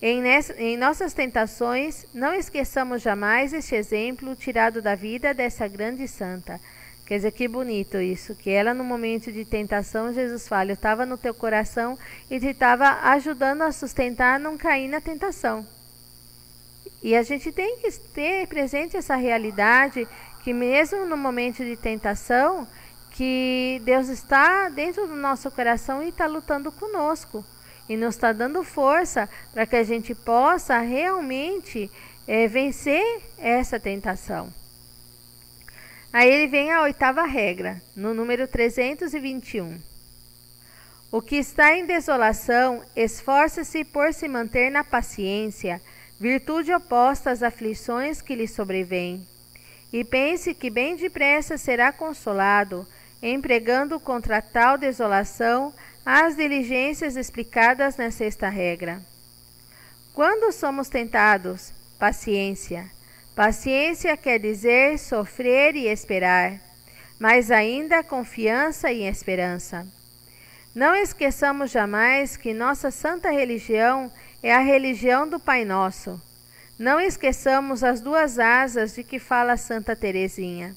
Em nossas tentações, não esqueçamos jamais este exemplo tirado da vida dessa grande santa. Quer dizer, que bonito isso, que ela no momento de tentação, Jesus fala, eu estava no teu coração e te estava ajudando a sustentar a não cair na tentação. E a gente tem que ter presente essa realidade, que mesmo no momento de tentação, que Deus está dentro do nosso coração e está lutando conosco. E nos está dando força para que a gente possa realmente vencer essa tentação. Aí ele vem a 8ª regra, no número 321. O que está em desolação, esforça-se por se manter na paciência, virtude oposta às aflições que lhe sobrevêm. E pense que bem depressa será consolado, empregando contra tal desolação as diligências explicadas na 6ª regra. Quando somos tentados, paciência. Paciência quer dizer sofrer e esperar, mas ainda confiança e esperança. Não esqueçamos jamais que nossa santa religião é a religião do Pai Nosso. Não esqueçamos as duas asas de que fala Santa Teresinha.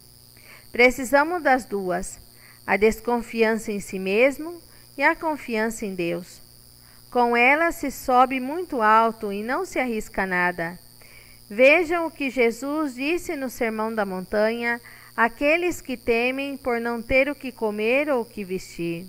Precisamos das duas, a desconfiança em si mesmo e a confiança em Deus. Com ela se sobe muito alto e não se arrisca nada. Vejam o que Jesus disse no Sermão da Montanha àqueles que temem por não ter o que comer ou o que vestir.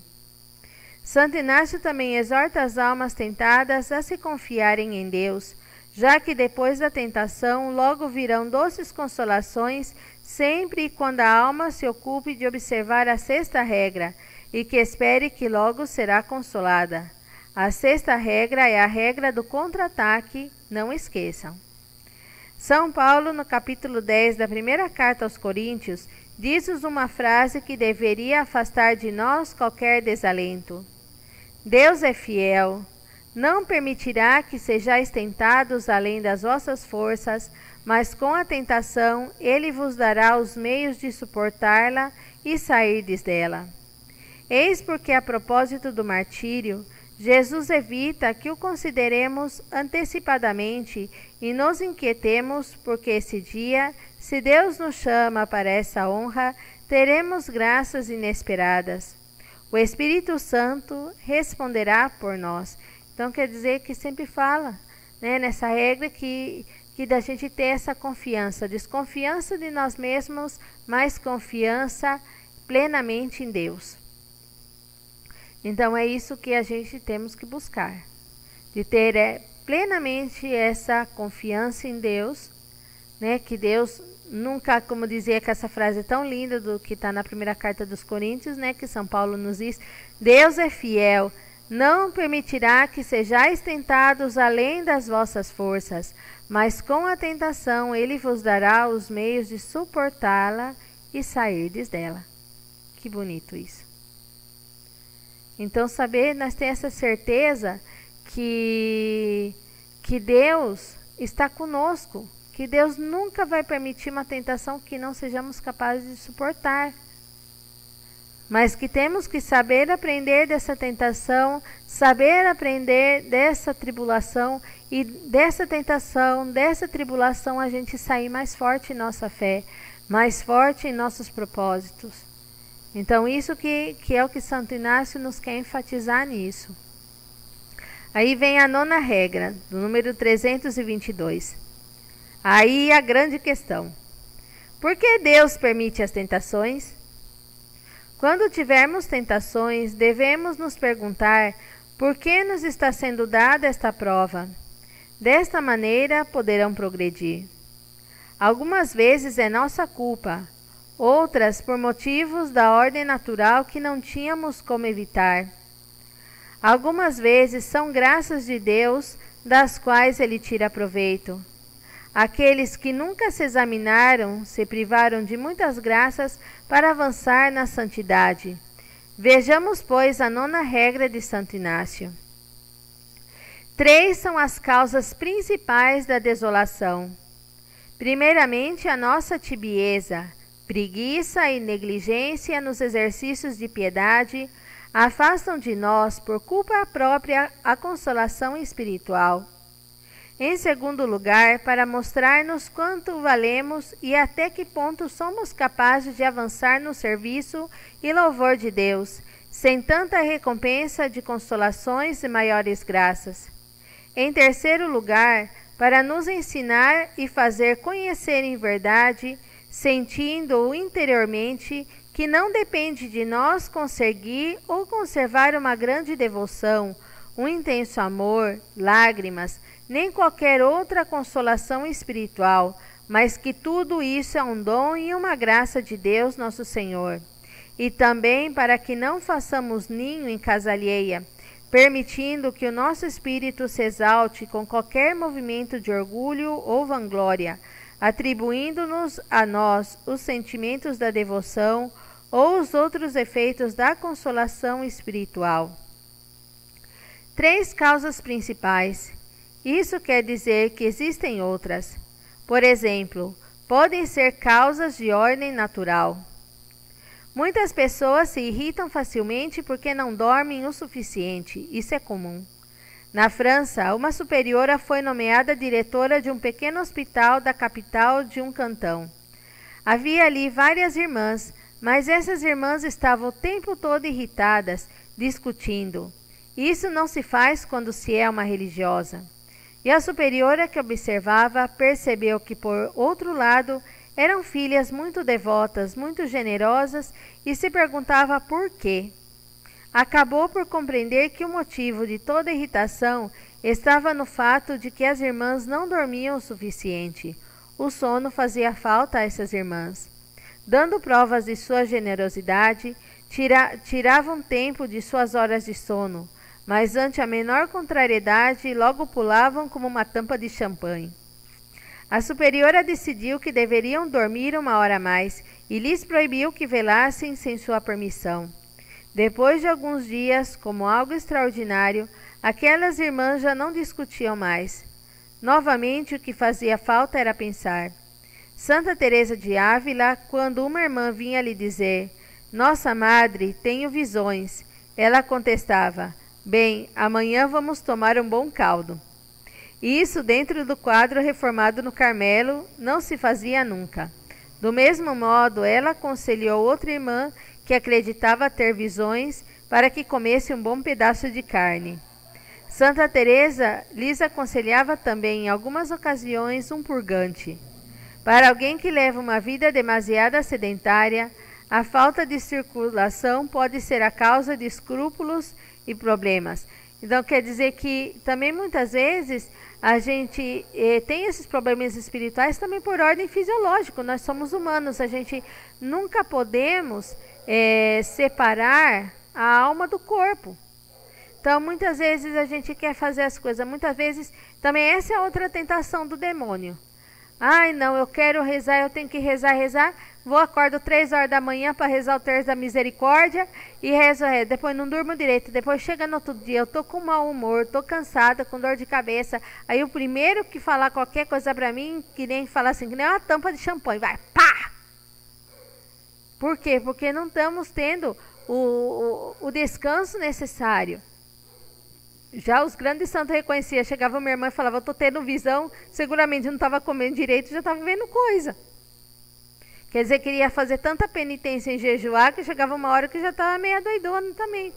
Santo Inácio também exorta as almas tentadas a se confiarem em Deus, já que depois da tentação logo virão doces consolações, sempre e quando a alma se ocupe de observar a sexta regra, e que espere que logo será consolada. A sexta regra é a regra do contra-ataque, não esqueçam. São Paulo, no capítulo 10 da primeira carta aos Coríntios, diz-nos uma frase que deveria afastar de nós qualquer desalento. Deus é fiel, não permitirá que sejais tentados além das vossas forças, mas com a tentação Ele vos dará os meios de suportá-la e sairdes dela. Eis porque, a propósito do martírio, Jesus evita que o consideremos antecipadamente e nos inquietemos, porque esse dia, se Deus nos chama para essa honra, teremos graças inesperadas. O Espírito Santo responderá por nós. Então quer dizer que sempre fala, né, nessa regra que da gente ter essa confiança, desconfiança de nós mesmos, mas confiança plenamente em Deus. Então é isso que a gente temos que buscar, de ter plenamente essa confiança em Deus, né? Que Deus nunca, como dizia que essa frase tão linda do que está na primeira carta dos Coríntios, né? Que São Paulo nos diz, Deus é fiel, não permitirá que sejais tentados além das vossas forças, mas com a tentação Ele vos dará os meios de suportá-la e sairdes dela. Que bonito isso. Então, nós temos essa certeza que Deus está conosco, que Deus nunca vai permitir uma tentação que não sejamos capazes de suportar. Mas que temos que saber aprender dessa tentação, saber aprender dessa tribulação e dessa tentação, dessa tribulação a gente sair mais forte em nossa fé, mais forte em nossos propósitos. Então isso que é o que Santo Inácio nos quer enfatizar nisso. Aí vem a nona regra, do número 322. Aí a grande questão. Por que Deus permite as tentações? Quando tivermos tentações, devemos nos perguntar por que nos está sendo dada esta prova. Desta maneira poderão progredir. Algumas vezes é nossa culpa, outras por motivos da ordem natural que não tínhamos como evitar. Algumas vezes são graças de Deus das quais Ele tira proveito. Aqueles que nunca se examinaram se privaram de muitas graças para avançar na santidade. Vejamos, pois, a nona regra de Santo Inácio. 3 são as causas principais da desolação. Primeiramente, a nossa tibieza, preguiça e negligência nos exercícios de piedade afastam de nós, por culpa própria, a consolação espiritual. Em segundo lugar, para mostrar-nos quanto valemos e até que ponto somos capazes de avançar no serviço e louvor de Deus, sem tanta recompensa de consolações e maiores graças. Em terceiro lugar, para nos ensinar e fazer conhecer em verdade, sentindo-o interiormente, que não depende de nós conseguir ou conservar uma grande devoção, um intenso amor, lágrimas, nem qualquer outra consolação espiritual, mas que tudo isso é um dom e uma graça de Deus nosso Senhor. E também para que não façamos ninho em casa alheia, permitindo que o nosso espírito se exalte com qualquer movimento de orgulho ou vanglória, atribuindo-nos a nós os sentimentos da devoção ou os outros efeitos da consolação espiritual. 3 causas principais, Isso quer dizer que existem outras. Por exemplo, podem ser causas de ordem natural. Muitas pessoas se irritam facilmente porque não dormem o suficiente. Isso é comum. Na França, uma superiora foi nomeada diretora de um pequeno hospital da capital de um cantão. Havia ali várias irmãs, mas essas irmãs estavam o tempo todo irritadas, discutindo. Isso não se faz quando se é uma religiosa. E a superiora que observava percebeu que, por outro lado, eram filhas muito devotas, muito generosas, e se perguntava por quê. Acabou por compreender que o motivo de toda irritação estava no fato de que as irmãs não dormiam o suficiente. O sono fazia falta a essas irmãs. Dando provas de sua generosidade, tiravam tempo de suas horas de sono, mas ante a menor contrariedade logo pulavam como uma tampa de champanhe. A superiora decidiu que deveriam dormir 1 hora a mais e lhes proibiu que velassem sem sua permissão. Depois de alguns dias, como algo extraordinário, aquelas irmãs já não discutiam mais. Novamente, o que fazia falta era pensar. Santa Teresa de Ávila, quando uma irmã vinha lhe dizer: "Nossa Madre, tenho visões", ela contestava: "Bem, amanhã vamos tomar um bom caldo." E isso dentro do quadro reformado no Carmelo não se fazia nunca. Do mesmo modo, ela aconselhou outra irmã que acreditava ter visões para que comesse um bom pedaço de carne. Santa Teresa lhes aconselhava também em algumas ocasiões um purgante. Para alguém que leva uma vida demasiado sedentária, a falta de circulação pode ser a causa de escrúpulos e problemas. Então quer dizer que também muitas vezes a gente tem esses problemas espirituais também por ordem fisiológica. Nós somos humanos, a gente nunca podemos separar a alma do corpo. Então muitas vezes a gente quer fazer as coisas, muitas vezes também essa é outra tentação do demônio. Ai não, eu quero rezar, eu tenho que rezar. Vou, acordo 3 horas da manhã para rezar o terço da misericórdia e rezo. Depois não durmo direito. Depois chega no outro dia, eu tô com mau humor, tô cansada, com dor de cabeça. Aí o primeiro que falar qualquer coisa para mim, que nem falar assim, que nem uma tampa de champanhe, vai, pá! Por quê? Porque não estamos tendo o descanso necessário. Já os grandes santos reconheciam, chegava minha irmã e falava: "Eu estou tendo visão", seguramente não estava comendo direito, já estava vendo coisa. Quer dizer, queria fazer tanta penitência em jejuar que chegava uma hora que já estava meio doidona também.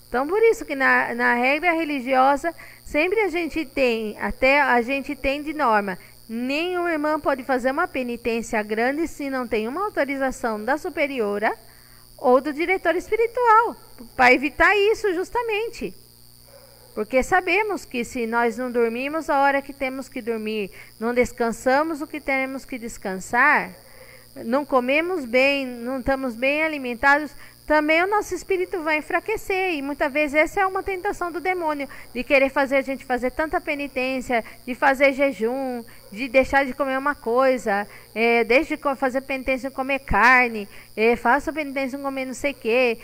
Então, por isso que na regra religiosa, sempre a gente tem de norma: nenhuma irmã pode fazer uma penitência grande se não tem uma autorização da superiora ou do diretor espiritual, para evitar isso justamente. Porque sabemos que se nós não dormimos a hora que temos que dormir, não descansamos o que temos que descansar, não comemos bem, não estamos bem alimentados, também o nosso espírito vai enfraquecer. E muitas vezes essa é uma tentação do demônio, de querer fazer a gente fazer tanta penitência, de fazer jejum, de deixar de comer uma coisa, deixe de fazer penitência em comer carne, faça penitência em comer não sei o quê.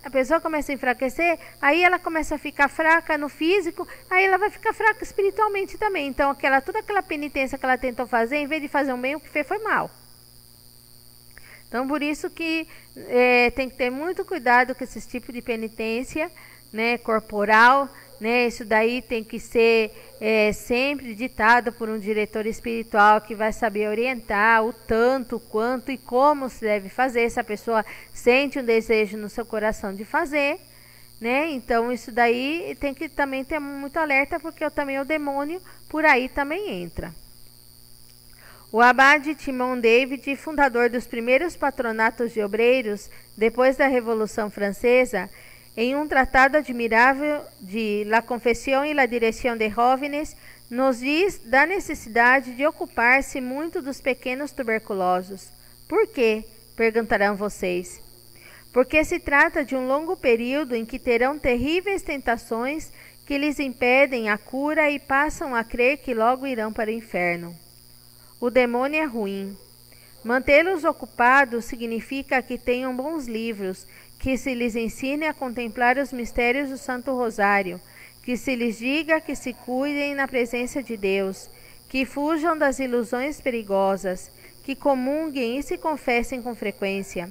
A pessoa começa a enfraquecer, aí ela começa a ficar fraca no físico, aí ela vai ficar fraca espiritualmente também. Então toda aquela penitência que ela tentou fazer, em vez de fazer um bem, o que fez foi mal. Então, por isso que tem que ter muito cuidado com esse tipo de penitência, né, corporal, né? Isso daí tem que ser sempre ditado por um diretor espiritual que vai saber orientar o tanto, quanto e como se deve fazer. Se a pessoa sente um desejo no seu coração de fazer, né? Então, isso daí tem que também ter muito alerta, porque também o demônio por aí também entra. O abade Timon David, fundador dos primeiros patronatos de obreiros depois da Revolução Francesa, em um tratado admirável de La Confession e la Direction de Jóvenes, nos diz da necessidade de ocupar-se muito dos pequenos tuberculosos. Por quê? Perguntarão vocês. Porque se trata de um longo período em que terão terríveis tentações que lhes impedem a cura e passam a crer que logo irão para o inferno. O demônio é ruim. Mantê-los ocupados significa que tenham bons livros, que se lhes ensine a contemplar os mistérios do Santo Rosário, que se lhes diga que se cuidem na presença de Deus, que fujam das ilusões perigosas, que comunguem e se confessem com frequência.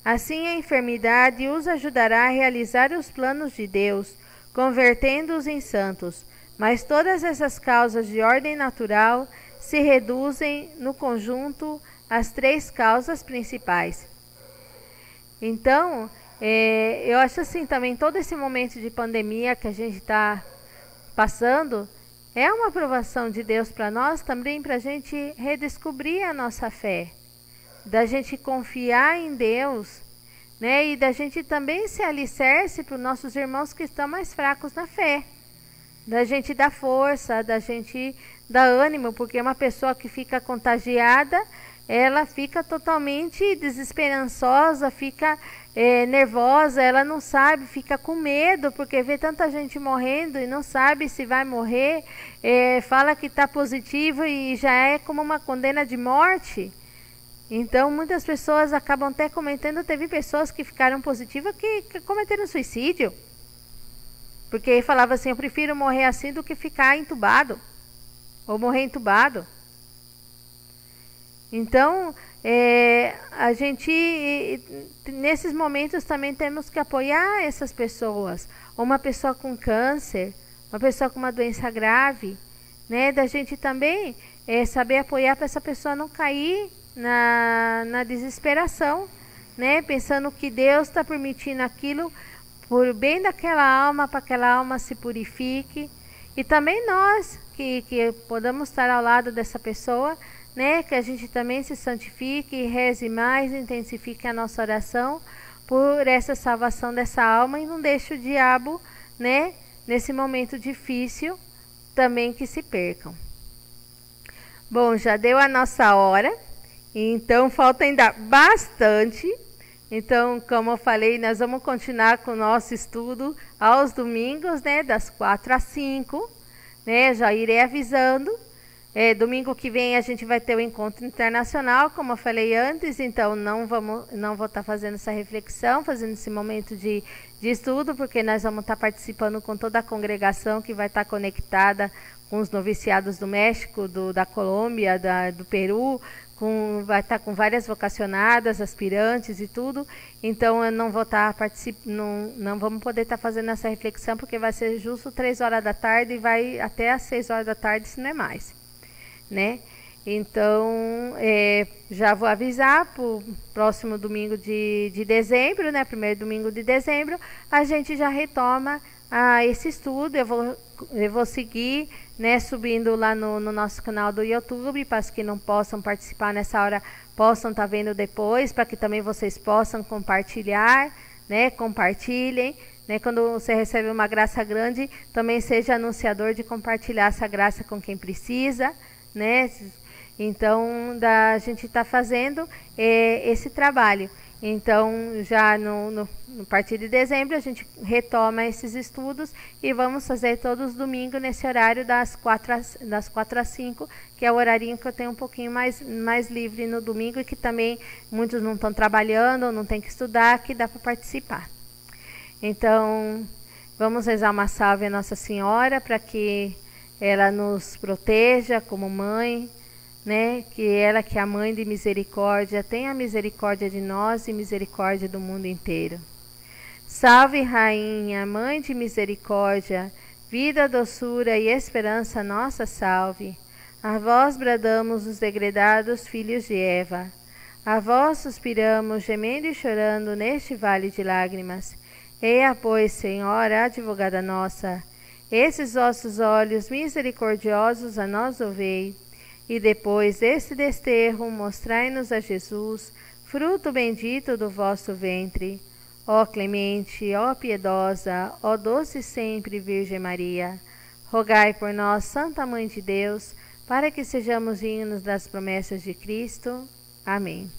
Assim a enfermidade os ajudará a realizar os planos de Deus, convertendo-os em santos. Mas todas essas causas de ordem natural se reduzem no conjunto às 3 causas principais. Então, eu acho assim também, todo esse momento de pandemia que a gente está passando, é uma aprovação de Deus para nós também, para a gente redescobrir a nossa fé, da gente confiar em Deus, né? E da gente também se alicerce para os nossos irmãos que estão mais fracos na fé, da gente dar força, da gente dar ânimo, porque uma pessoa que fica contagiada, ela fica totalmente desesperançosa, fica nervosa, ela não sabe, fica com medo, porque vê tanta gente morrendo e não sabe se vai morrer, fala que está positivo e já é como uma condena de morte. Então muitas pessoas acabam até cometendo, teve pessoas que ficaram positivas que cometeram suicídio, porque falava assim, eu prefiro morrer assim do que ficar entubado, ou morrer entubado. Então, a gente, nesses momentos também temos que apoiar essas pessoas. Uma pessoa com câncer, uma pessoa com uma doença grave, né? Da gente também saber apoiar para essa pessoa não cair na desesperação, né? Pensando que Deus está permitindo aquilo por bem daquela alma, para que aquela alma se purifique. E também nós, que podamos estar ao lado dessa pessoa, né, que a gente também se santifique, reze mais, intensifique a nossa oração por essa salvação dessa alma e não deixe o diabo, né, nesse momento difícil, também que se percam. Bom, já deu a nossa hora, então falta ainda bastante. Então, como eu falei, nós vamos continuar com o nosso estudo aos domingos, né, das 4 às 5, né, já irei avisando. Domingo que vem a gente vai ter o encontro internacional, como eu falei antes, então não vou estar fazendo essa reflexão, fazendo esse momento de estudo, porque nós vamos estar participando com toda a congregação que vai estar conectada com os noviciados do México, da Colômbia, do Peru, vai estar com várias vocacionadas, aspirantes e tudo. Então eu não vou estar participando, não vamos poder estar fazendo essa reflexão, porque vai ser justo 3 horas da tarde e vai até às 6 horas da tarde, se não é mais. Né? Então, já vou avisar para o próximo domingo de dezembro, né? Primeiro domingo de dezembro, a gente já retoma esse estudo. Eu vou seguir, né, subindo lá no nosso canal do YouTube, para os que não possam participar nessa hora, possam estar vendo depois, para que também vocês possam compartilhar, né? Compartilhem. Né, quando você recebe uma graça grande, também seja anunciador de compartilhar essa graça com quem precisa, né? Então, a gente está fazendo esse trabalho. Então, já no partir de dezembro, a gente retoma esses estudos e vamos fazer todos os domingos nesse horário das 4 às 5, que é o horarinho que eu tenho um pouquinho mais livre no domingo e que também muitos não estão trabalhando, não tem que estudar, que dá para participar. Então, vamos rezar uma salve a Nossa Senhora para que ela nos proteja como mãe, né? Que ela, que é a mãe de misericórdia, tenha misericórdia de nós e misericórdia do mundo inteiro. Salve, Rainha, Mãe de misericórdia, vida, doçura e esperança nossa, salve. A vós bradamos os degredados filhos de Eva. A vós suspiramos, gemendo e chorando neste vale de lágrimas. Eia, pois, Senhora, advogada nossa, esses vossos olhos misericordiosos a nós ouvei, e depois desse desterro mostrai-nos a Jesus, fruto bendito do vosso ventre. Ó clemente, ó piedosa, ó doce sempre Virgem Maria, rogai por nós, Santa Mãe de Deus, para que sejamos dignos das promessas de Cristo. Amém.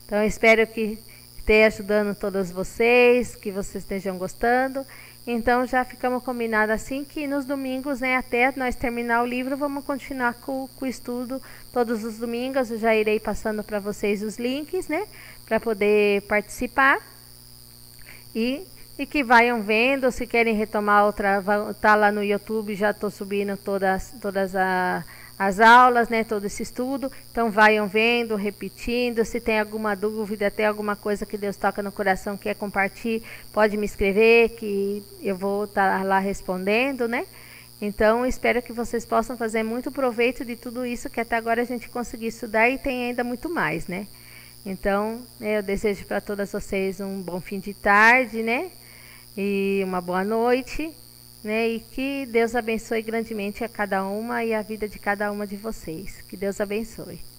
Então, eu espero que esteja ajudando todos vocês, que vocês estejam gostando. Então, já ficamos combinados assim que nos domingos, né, até nós terminar o livro, vamos continuar com o estudo todos os domingos. Eu já irei passando para vocês os links, né, para poder participar. E e que vayam vendo, se querem retomar outra, tá lá no YouTube, já estou subindo todas as aulas, né, todo esse estudo, então vayam vendo, repetindo, se tem alguma dúvida, tem alguma coisa que Deus toca no coração, quer compartilhar, pode me escrever, que eu vou estar lá respondendo, né. Então, espero que vocês possam fazer muito proveito de tudo isso que até agora a gente conseguiu estudar e tem ainda muito mais, né. Então, eu desejo para todas vocês um bom fim de tarde, né, e uma boa noite, né, e que Deus abençoe grandemente a cada uma e a vida de cada uma de vocês. Que Deus abençoe.